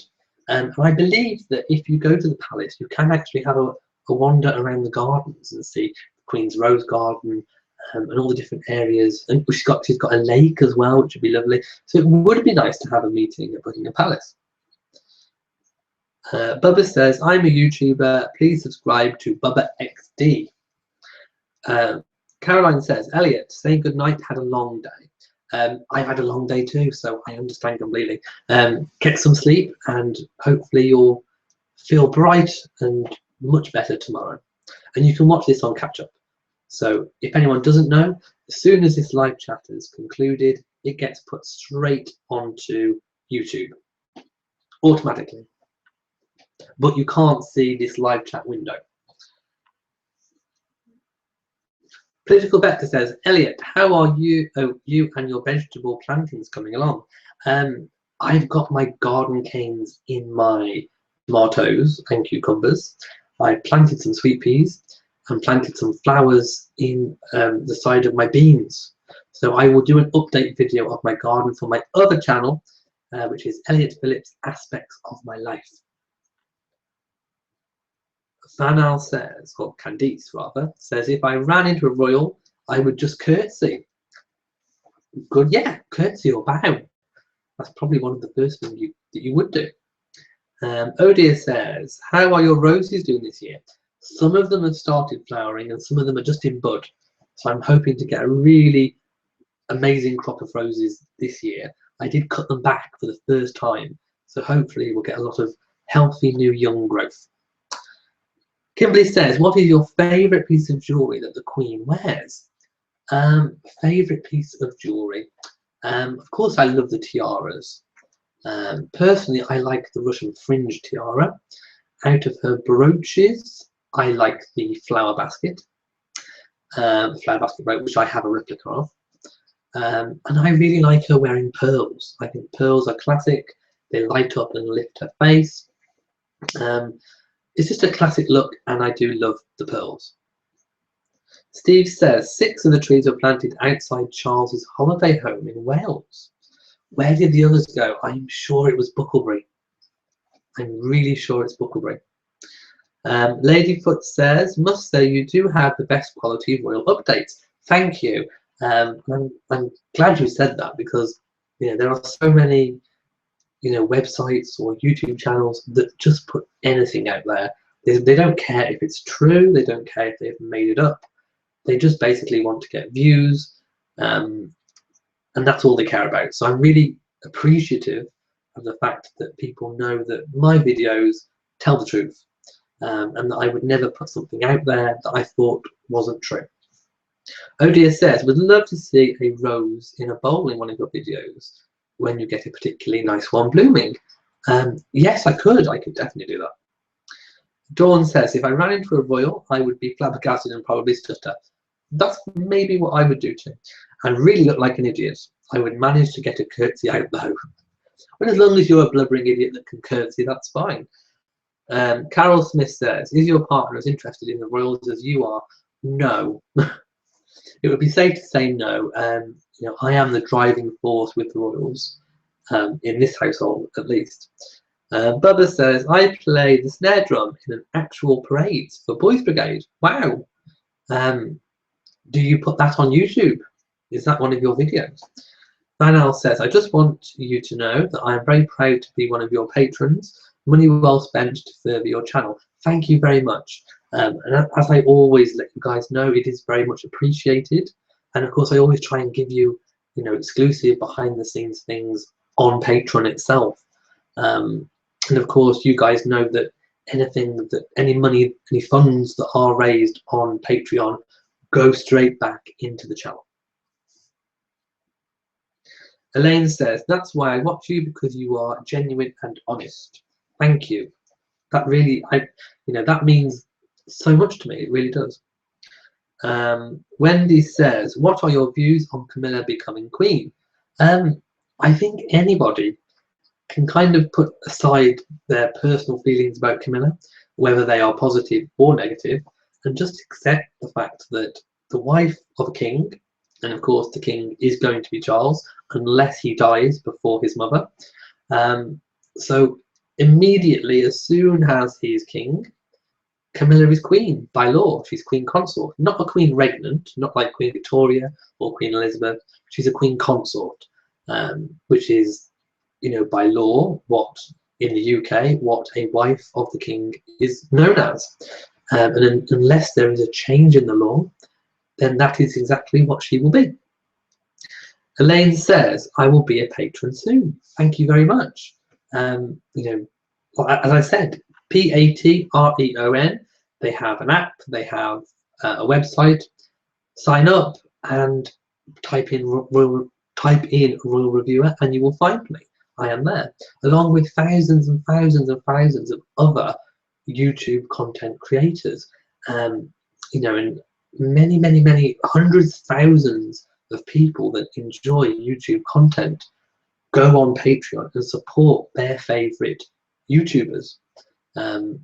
And I believe that if you go to the palace, you can actually have a wander around the gardens and see the Queen's Rose Garden and all the different areas. And she's got a lake as well, which would be lovely. So it would be nice to have a meeting at Buckingham Palace. Bubba says, I'm a YouTuber. Please subscribe to Bubba XD. Caroline says, Elliot, say goodnight, had a long day. I've had a long day too, so I understand completely. Get some sleep and hopefully you'll feel bright and much better tomorrow. And you can watch this on catch up. So if anyone doesn't know, as soon as this live chat is concluded, it gets put straight onto YouTube automatically. But you can't see this live chat window. Political Becca says, Elliot, how are you? Oh, you and your vegetable plantings coming along? I've got my garden canes in my tomatoes and cucumbers. I planted some sweet peas and planted some flowers in the side of my beans. So I will do an update video of my garden for my other channel, which is Elliot Phillips Aspects of My Life. Fanal says, or Candice rather, says, if I ran into a royal, I would just curtsy. Good, yeah, curtsy or bow. That's probably one of the first things that you would do. Odia says, how are your roses doing this year? Some of them have started flowering and some of them are just in bud. So I'm hoping to get a really amazing crop of roses this year. I did cut them back for the first time. So hopefully we'll get a lot of healthy new young growth. Kimberly says, what is your favourite piece of jewellery that the Queen wears? Favourite piece of jewellery? Of course I love the tiaras. Personally, I like the Russian fringe tiara. Out of her brooches, I like the flower basket brooch, which I have a replica of. And I really like her wearing pearls. I think pearls are classic. They light up and lift her face. It's just a classic look, and I do love the pearls. Steve says 6 of the trees were planted outside Charles's holiday home in Wales. Where did the others go? I'm sure it was Bucklebury. I'm really sure it's Bucklebury. Ladyfoot says, must say you do have the best quality royal updates. Thank you. I'm glad you said that, because there are so many websites or YouTube channels that just put anything out there. They don't care if it's true. They don't care if they've made it up. They just basically want to get views, and that's all they care about. So I'm really appreciative of the fact that people know that my videos tell the truth, and that I would never put something out there that I thought wasn't true. Oh dear says, would love to see a rose in a bowl in one of your videos when you get a particularly nice one blooming. Yes, I could definitely do that. Dawn says, if I ran into a royal, I would be flabbergasted and probably stutter. That's maybe what I would do too. And really look like an idiot. I would manage to get a curtsy out though. But as long as you're a blubbering idiot that can curtsy, that's fine. Carol Smith says, is your partner as interested in the royals as you are? No. It would be safe to say no. I am the driving force with the royals, in this household at least. Bubba says, I play the snare drum in an actual parade for Boys Brigade. Wow. Do you put that on YouTube? Is that one of your videos? Vanal says, I just want you to know that I am very proud to be one of your patrons. Money well spent to further your channel. Thank you very much. And as I always let you guys know, it is very much appreciated. And of course, I always try and give you, exclusive behind the scenes things on Patreon itself. And of course, you guys know that any money, any funds that are raised on Patreon go straight back into the channel. Elaine says, that's why I watch you, because you are genuine and honest. Thank you. That really, that means so much to me. It really does. Wendy says, what are your views on Camilla becoming queen? I think anybody can kind of put aside their personal feelings about Camilla, whether they are positive or negative, and just accept the fact that the wife of a king, and of course the king is going to be Charles, unless he dies before his mother. So immediately, as soon as he is king, Camilla is queen by law. She's queen consort, not a queen regnant, not like Queen Victoria or Queen Elizabeth. She's a queen consort, which is, by law, what in the UK, what a wife of the king is known as. And unless there is a change in the law, then that is exactly what she will be. Elaine says, I will be a patron soon. Thank you very much. As I said, Patreon. They have an app, they have a website. Sign up and type in Royal Reviewer, and you will find me. I am there, along with thousands and thousands and thousands of other YouTube content creators. And many hundreds, thousands of people that enjoy YouTube content go on Patreon and support their favorite YouTubers, and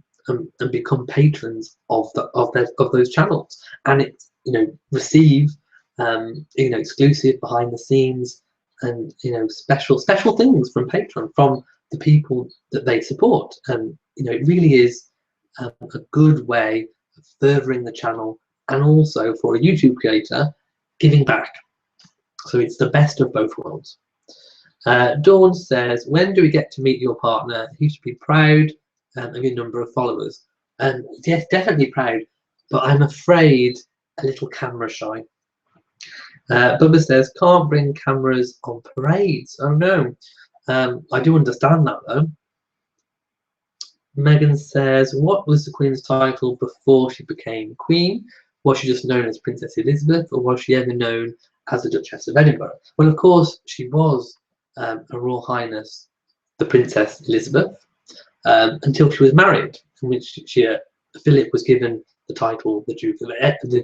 become patrons of those channels, and receive exclusive behind the scenes and special things from Patreon from the people that they support. And it really is a good way of furthering the channel, and also for a YouTube creator giving back. So it's the best of both worlds. Dawn says, when do we get to meet your partner? He should be proud of your number of followers. Yes, definitely proud, but I'm afraid a little camera shy. Bubba says, can't bring cameras on parades. Oh no. I do understand that though. Megan says, what was the Queen's title before she became Queen? Was she just known as Princess Elizabeth, or was she ever known as the Duchess of Edinburgh? Well, of course, she was Her Royal Highness, the Princess Elizabeth, until she was married, in which Philip was given the title the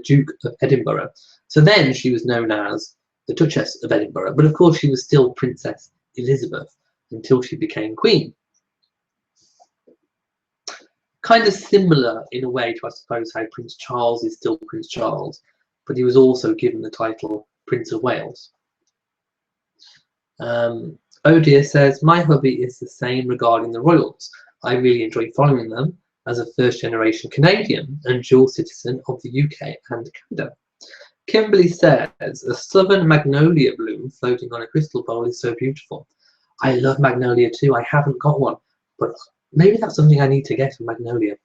Duke of Edinburgh. So then she was known as the Duchess of Edinburgh, but of course she was still Princess Elizabeth until she became Queen. Kind of similar in a way to, I suppose, how Prince Charles is still Prince Charles, but he was also given the title Prince of Wales. Oh dear says, my hobby is the same regarding the royals. I really enjoy following them as a first-generation Canadian and dual citizen of the UK and Canada. Kimberly says, a southern magnolia bloom floating on a crystal bowl is so beautiful. I love magnolia too. I haven't got one, but maybe that's something I need to get, a magnolia.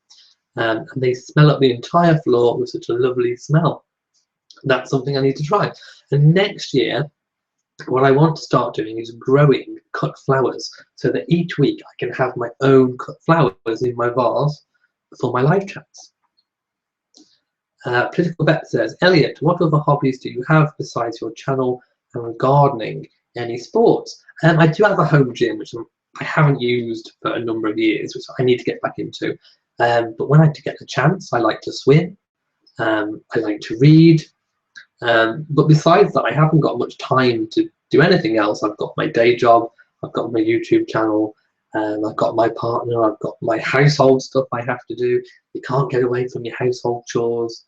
And they smell up the entire floor with such a lovely smell. That's something I need to try. And next year, what I want to start doing is growing cut flowers so that each week I can have my own cut flowers in my vase for my live chats. Political Bet says, Elliot, what other hobbies do you have besides your channel and gardening? Any sports? I do have a home gym, which I haven't used for a number of years, which I need to get back into. But when I do get the chance, I like to swim. I like to read. But besides that, I haven't got much time to do anything else. I've got my day job, I've got my YouTube channel, I've got my partner, I've got my household stuff I have to do. You can't get away from your household chores.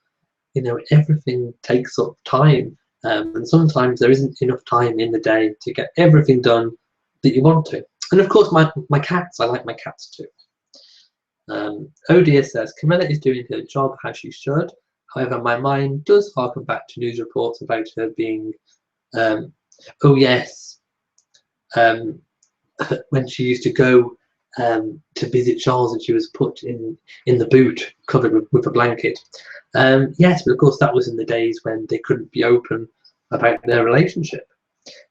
You know, everything takes up time. And sometimes there isn't enough time in the day to get everything done that you want to. And of course, my cats, I like my cats too. Oh dear says, Camilla is doing her job as she should. However, my mind does harken back to news reports about her being, oh yes, when she used to go to visit Charles and she was put in the boot covered with a blanket. Yes, but of course that was in the days when they couldn't be open about their relationship.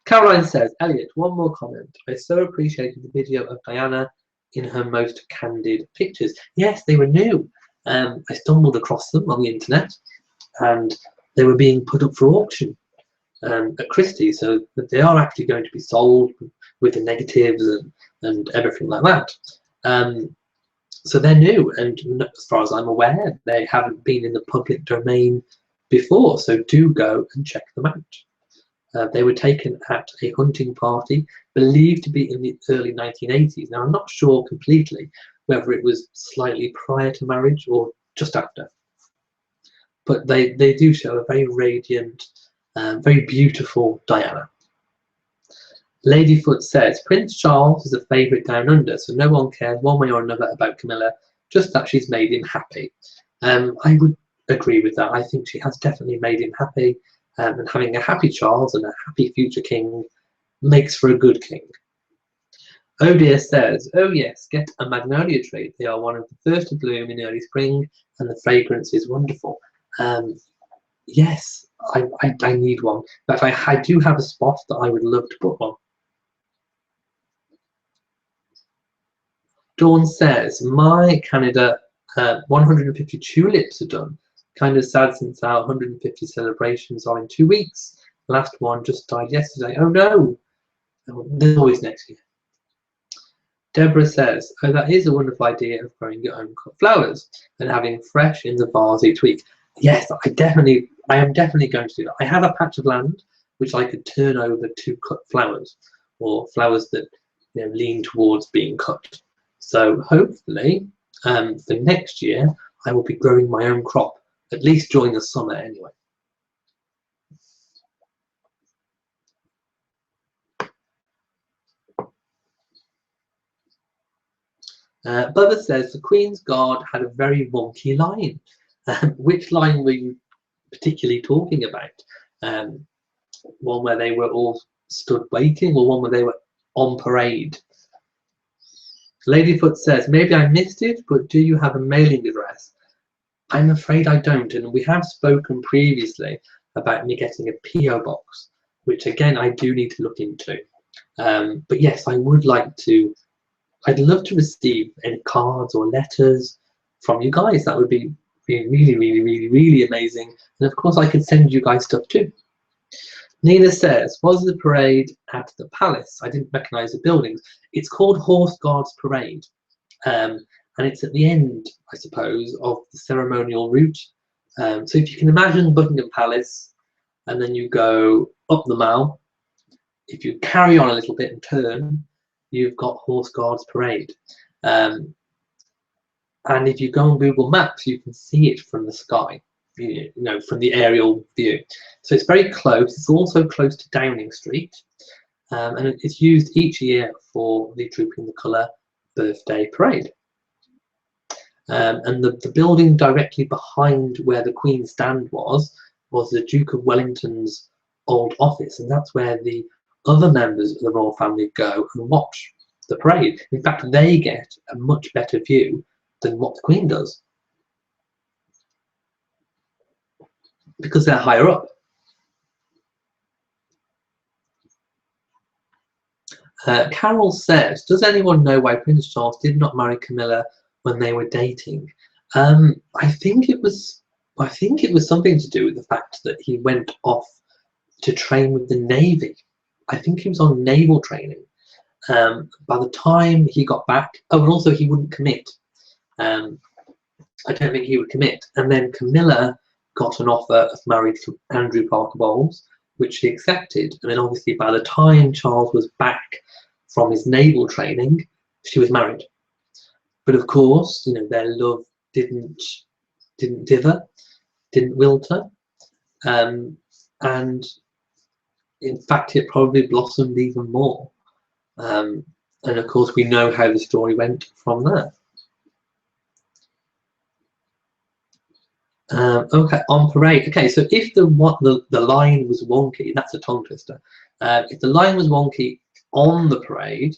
Caroline says, Elliot, one more comment. I so appreciated the video of Diana in her most candid pictures. Yes, they were new. I stumbled across them on the internet and they were being put up for auction at Christie's, so that they are actually going to be sold with the negatives and everything like that. So they're new, and as far as I'm aware, they haven't been in the public domain before, so do go and check them out. They were taken at a hunting party believed to be in the early 1980s. Now, I'm not sure completely whether it was slightly prior to marriage or just after. But they do show a very radiant, very beautiful Diana. Ladyfoot says, Prince Charles is a favourite down under, so no one cares one way or another about Camilla, just that she's made him happy. I would agree with that. I think she has definitely made him happy, and having a happy Charles and a happy future king makes for a good king. Oh dear says, oh yes, get a magnolia tree. They are one of the first to bloom in early spring and the fragrance is wonderful. Yes, I need one. In fact, I do have a spot that I would love to put one. Dawn says, my Canada 150 tulips are done. Kind of sad since our 150 celebrations are in 2 weeks. Last one just died yesterday. Oh no! There's always next year. Deborah says, oh, that is a wonderful idea of growing your own cut flowers and having fresh in the vase each week. Yes, I am definitely going to do that. I have a patch of land which I could turn over to cut flowers, or flowers that lean towards being cut. So hopefully for next year I will be growing my own crop, at least during the summer anyway. Bubba says the Queen's Guard had a very wonky line. Which line were you particularly talking about? One where they were all stood waiting, or one where they were on parade? Ladyfoot says, maybe I missed it, but do you have a mailing address? I'm afraid I don't, and we have spoken previously about me getting a PO box, which again I do need to look into. But yes, I would like to I'd love to receive any cards or letters from you guys. That would be really, really, really, really amazing. And of course, I could send you guys stuff too. Nina says, was the parade at the palace? I didn't recognise the buildings. It's called Horse Guards Parade. And it's at the end, I suppose, of the ceremonial route. So if you can imagine Buckingham Palace, and then you go up the Mall, if you carry on a little bit and turn, you've got Horse Guards Parade. And if you go on Google Maps, you can see it from the sky, you know, from the aerial view. So it's very close. It's also close to Downing Street. And it's used each year for the Trooping the Colour birthday parade. And the building directly behind where the Queen's stand was the Duke of Wellington's old office, and that's where the other members of the royal family go and watch the parade. In fact, they get a much better view than what the Queen does, because they're higher up. Carol says, does anyone know why Prince Charles did not marry Camilla when they were dating? I think it was something to do with the fact that he went off to train with the Navy. I think he was on naval training. By the time he got back, and also he wouldn't commit. I don't think he would commit. And then Camilla got an offer of marriage from Andrew Parker Bowles, which she accepted. And then obviously by the time Charles was back from his naval training, she was married. But of course, you know, their love didn't dither, didn't wilter, and in fact it probably blossomed even more. And of course we know how the story went from there. Okay, on parade. Okay, so if the line was wonky, that's a tongue twister. If the line was wonky on the parade,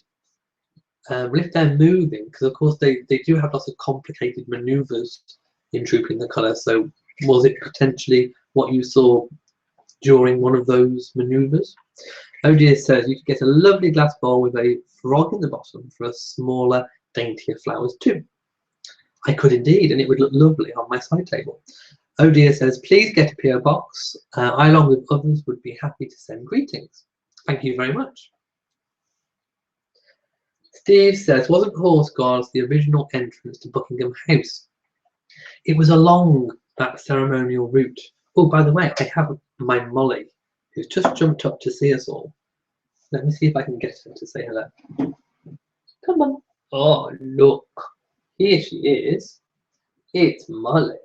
well, if they're moving, because of course they do have lots of complicated manoeuvres in Trooping the Colour. So was it potentially what you saw during one of those manoeuvres? Oh dear says you could get a lovely glass bowl with a frog in the bottom for a smaller, daintier flowers too. I could indeed, and it would look lovely on my side table. Oh dear says, please get a PO box. I, along with others, would be happy to send greetings. Thank you very much. Steve says, wasn't Horse Guards the original entrance to Buckingham House? It was along that ceremonial route. Oh, by the way, I have my Molly, who's just jumped up to see us all. Let me see if I can get her to say hello. Come on. Oh, look. Here she is. It's Molly.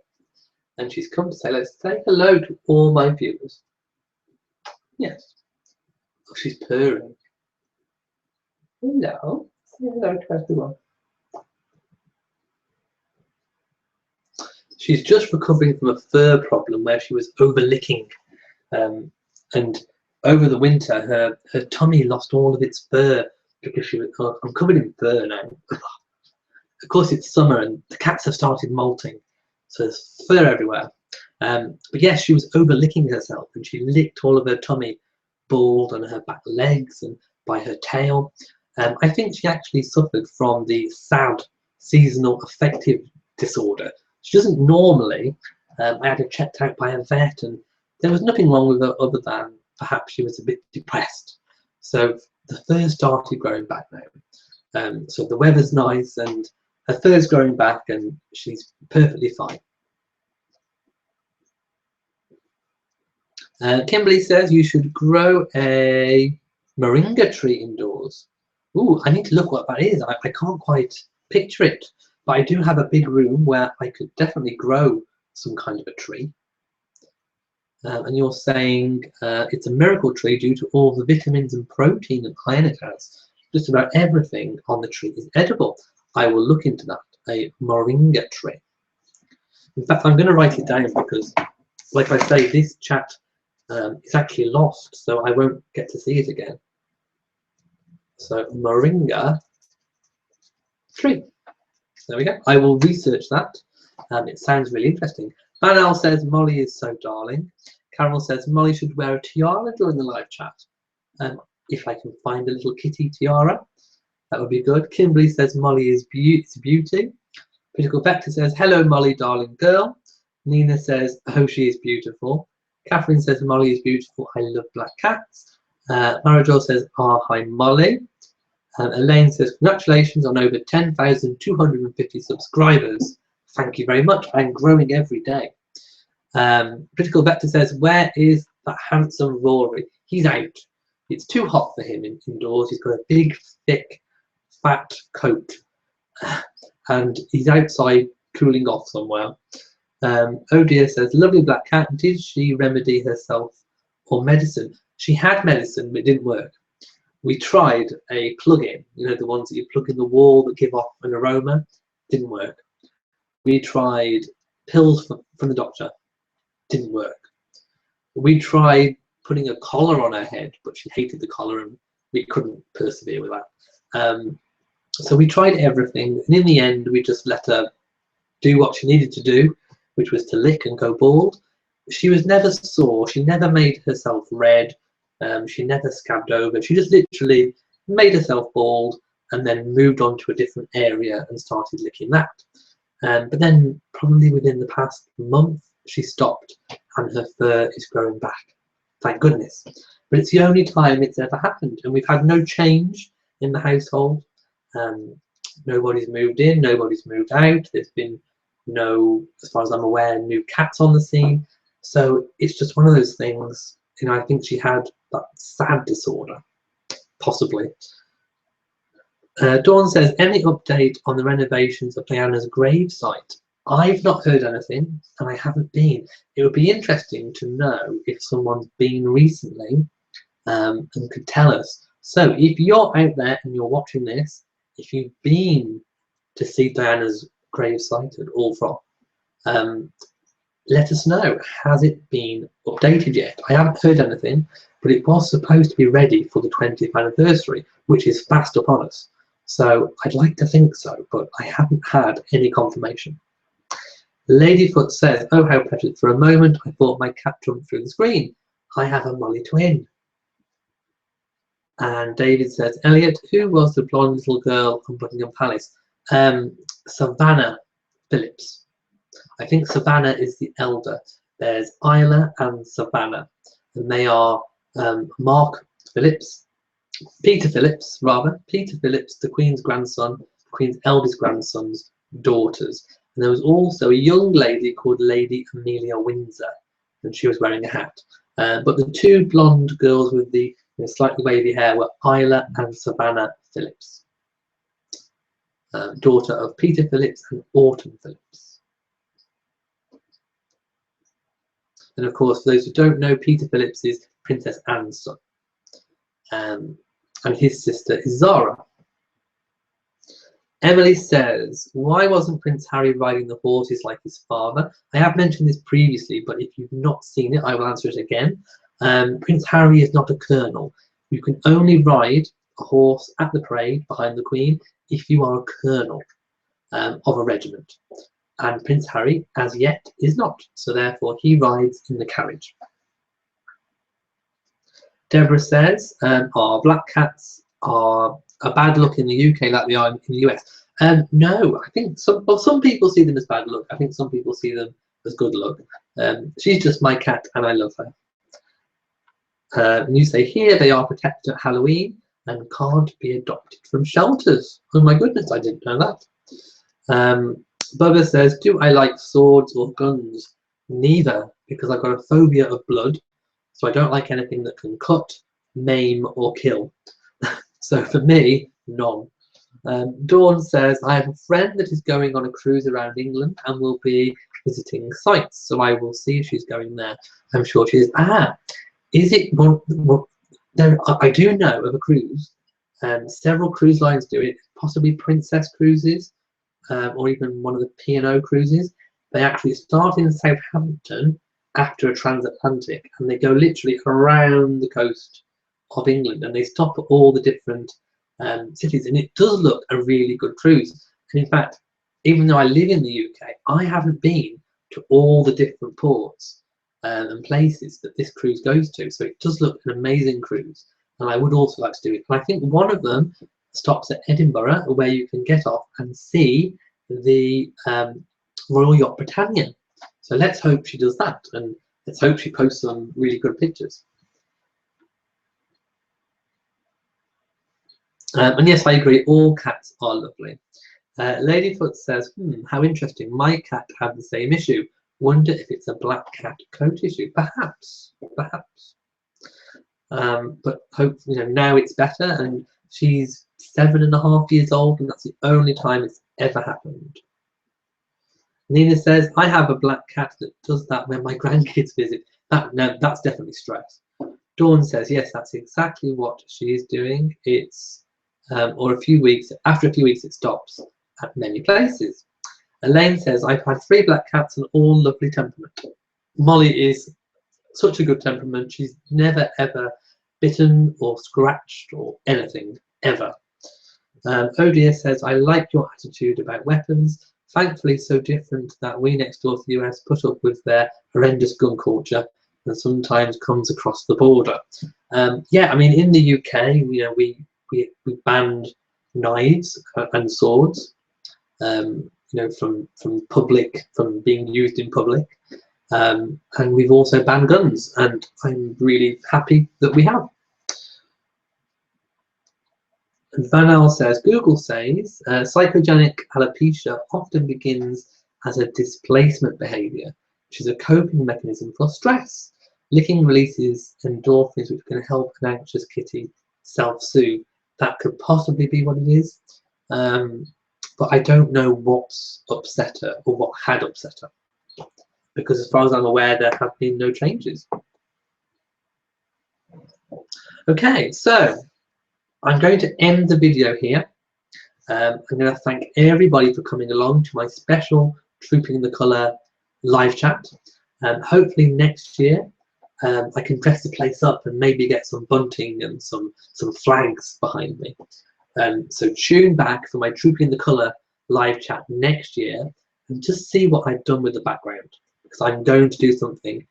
And she's come to say, let's say hello to all my viewers. Yes. Oh, she's purring. Hello. Say hello to everyone. She's just recovering from a fur problem where she was over-licking. And over the winter, her tummy lost all of its fur because she was, oh, I'm covered in fur now. Of course, it's summer and the cats have started molting, so there's fur everywhere. But yes, she was over-licking herself and she licked all of her tummy, bald on her back legs and by her tail. I think she actually suffered from the SAD, seasonal affective disorder. She doesn't normally. I had her checked out by a vet and there was nothing wrong with her other than perhaps she was a bit depressed. So the fur started growing back now. So the weather's nice and her fur's growing back and she's perfectly fine. Kimberly says you should grow a moringa tree indoors. Ooh, I need to look what that is. I can't quite picture it, but I do have a big room where I could definitely grow some kind of a tree. And you're saying it's a miracle tree due to all the vitamins and protein and iron it has. Just about everything on the tree is edible. I will look into that, a moringa tree. In fact, I'm going to write it down because, like I say, this chat is actually lost, so I won't get to see it again. So, moringa tree. There we go. I will research that. It sounds really interesting. Manal says Molly is so darling. Carol says Molly should wear a tiara during the live chat. If I can find a little kitty tiara. That would be good. Kimberly says Molly is beauty. Critical Vector says, hello, Molly, darling girl. Nina says, oh, she is beautiful. Catherine says, Molly is beautiful. I love black cats. Marijol says, hi, Molly. Elaine says, congratulations on over 10,250 subscribers. Thank you very much. I'm growing every day. Critical Vector says, where is that handsome Rory? He's out. It's too hot for him indoors. He's got a big, thick, fat coat. And he's outside cooling off somewhere. Oh dear says, lovely black cat. Did she remedy herself or medicine? She had medicine, but it didn't work. We tried a plug-in, you know, the ones that you plug in the wall that give off an aroma. Didn't work. We tried pills from the doctor. Didn't work. We tried putting a collar on her head, but she hated the collar and we couldn't persevere with that. So we tried everything, and in the end we just let her do what she needed to do, which was to lick and go bald. She was never sore, she never made herself red, she never scabbed over. She just literally made herself bald and then moved on to a different area and started licking that. But then probably within the past month she stopped and her fur is growing back. Thank goodness. But it's the only time it's ever happened, and we've had no change in the household. Nobody's moved in, nobody's moved out. There's been no, as far as I'm aware, new cats on the scene. So it's just one of those things. You know, I think she had that sad disorder, possibly. Dawn says, any update on the renovations of Diana's grave site? I've not heard anything, and I haven't been. It would be interesting to know if someone's been recently and could tell us. So if you're out there and you're watching this, if you've been to see Diana's grave site at Alfroth, let us know. Has it been updated yet? I haven't heard anything, but it was supposed to be ready for the 20th anniversary, which is fast upon us. So I'd like to think so, but I haven't had any confirmation. Ladyfoot says, oh, how pleasant. For a moment, I thought my cat jumped through the screen. I have a Molly twin. And David says, Elliot, who was the blonde little girl from Buckingham Palace? Savannah Phillips. I think Savannah is the elder. There's Isla and Savannah. And they are Mark Phillips, Peter Phillips, the Queen's grandson, the Queen's eldest grandson's daughters. And there was also a young lady called Lady Amelia Windsor, and she was wearing a hat. But the two blonde girls with the slightly wavy hair were Isla and Savannah Phillips, daughter of Peter Phillips and Autumn Phillips. And of course, for those who don't know, Peter Phillips is Princess Anne's son, and his sister is Zara. Emily says, why wasn't Prince Harry riding the horses like his father? I have mentioned this previously, but if you've not seen it, I will answer it again. Prince Harry is not a colonel. You can only ride a horse at the parade behind the Queen if you are a colonel of a regiment. And Prince Harry, as yet, is not. So therefore, he rides in the carriage. Deborah says, our black cats are a bad look in the UK like they are in the US. No, I think some people see them as bad luck. I think some people see them as good luck. She's just my cat and I love her. And you say here they are protected at Halloween and can't be adopted from shelters. Oh my goodness, I didn't know that. Bubba says, do I like swords or guns? Neither, because I've got a phobia of blood. So I don't like anything that can cut, maim or kill. So for me, none. Dawn says, I have a friend that is going on a cruise around England and will be visiting sites. So I will see if she's going there. I'm sure she is. Is it one? Well, I do know of a cruise. Several cruise lines do it, possibly Princess Cruises or even one of the P&O cruises. They actually start in Southampton after a transatlantic and they go literally around the coast of England and they stop at all the different cities, and it does look a really good cruise. And in fact, even though I live in the UK, I haven't been to all the different ports and places that this cruise goes to. So it does look an amazing cruise, and I would also like to do it. And I think one of them stops at Edinburgh, where you can get off and see the Royal Yacht Britannia. So let's hope she does that, and let's hope she posts some really good pictures. And yes, I agree, all cats are lovely. Ladyfoot says, how interesting, my cat had the same issue. Wonder if it's a black cat coat issue. Perhaps. But hope, now it's better, and she's 7.5 years old, and that's the only time it's ever happened. Nina says, I have a black cat that does that when my grandkids visit. No, that's definitely stress. Dawn says, yes, that's exactly what she's doing. It's or after a few weeks it stops at many places. Elaine says, I've had 3 black cats and all lovely temperament. Molly is such a good temperament. She's never ever bitten or scratched or anything, ever. Odia says, I like your attitude about weapons. Thankfully so different that we next door to the US put up with their horrendous gun culture and sometimes comes across the border. Yeah, I mean, in the UK, we banned knives and swords, from being used in public, and we've also banned guns, and I'm really happy that we have. And Vanel says, Google says psychogenic alopecia often begins as a displacement behavior, which is a coping mechanism for stress. Licking releases endorphins, which can help an anxious kitty self-soothe. That could possibly be what it is, but I don't know what's upset her or what had upset her, because as far as I'm aware, there have been no changes. Okay, so I'm going to end the video here. I'm going to thank everybody for coming along to my special Trooping the Colour live chat. Hopefully next year I can dress the place up and maybe get some bunting and some flags behind me. So tune back for my Trooping the Colour live chat next year and just see what I've done with the background, because I'm going to do something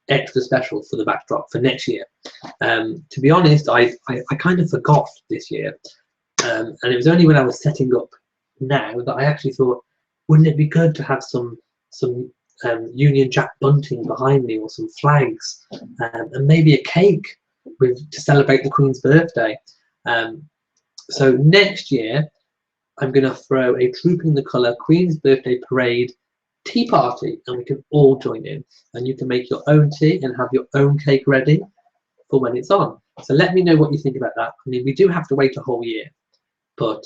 extra special for the backdrop for next year. To be honest, I kind of forgot this year, and it was only when I was setting up now that I actually thought, wouldn't it be good to have some Union Jack bunting behind me, or some flags, and maybe a cake to celebrate the Queen's birthday. So next year I'm going to throw a Trooping the Colour Queen's Birthday Parade tea party, and we can all join in, and you can make your own tea and have your own cake ready for when it's on. So let me know what you think about that. I mean, we do have to wait a whole year, but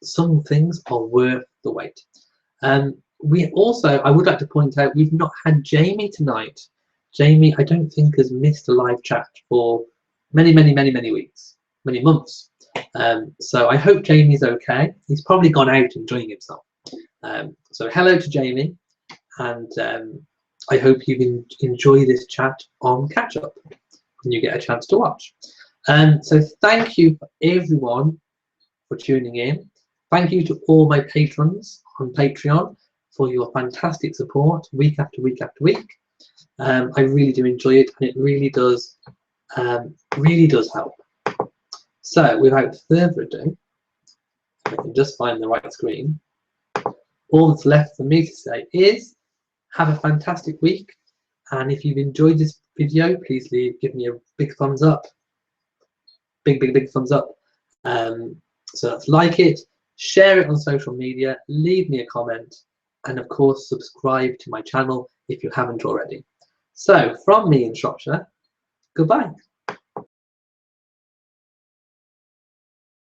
some things are worth the wait. We also, I would like to point out, we've not had Jamie tonight. Jamie, I don't think, has missed a live chat for many weeks, many months. So I hope Jamie's okay. He's probably gone out enjoying himself. So hello to Jamie, and I hope you enjoy this chat on catch up when you get a chance to watch. So thank you for everyone for tuning in. Thank you to all my patrons on Patreon for your fantastic support week after week after week. I really do enjoy it, and it really does help. So without further ado, if I can just find the right screen, all that's left for me to say is have a fantastic week, and if you've enjoyed this video, please give me a big thumbs up, big thumbs up. So that's like it, share it on social media, leave me a comment, and of course subscribe to my channel if you haven't already. So from me in Shropshire, goodbye.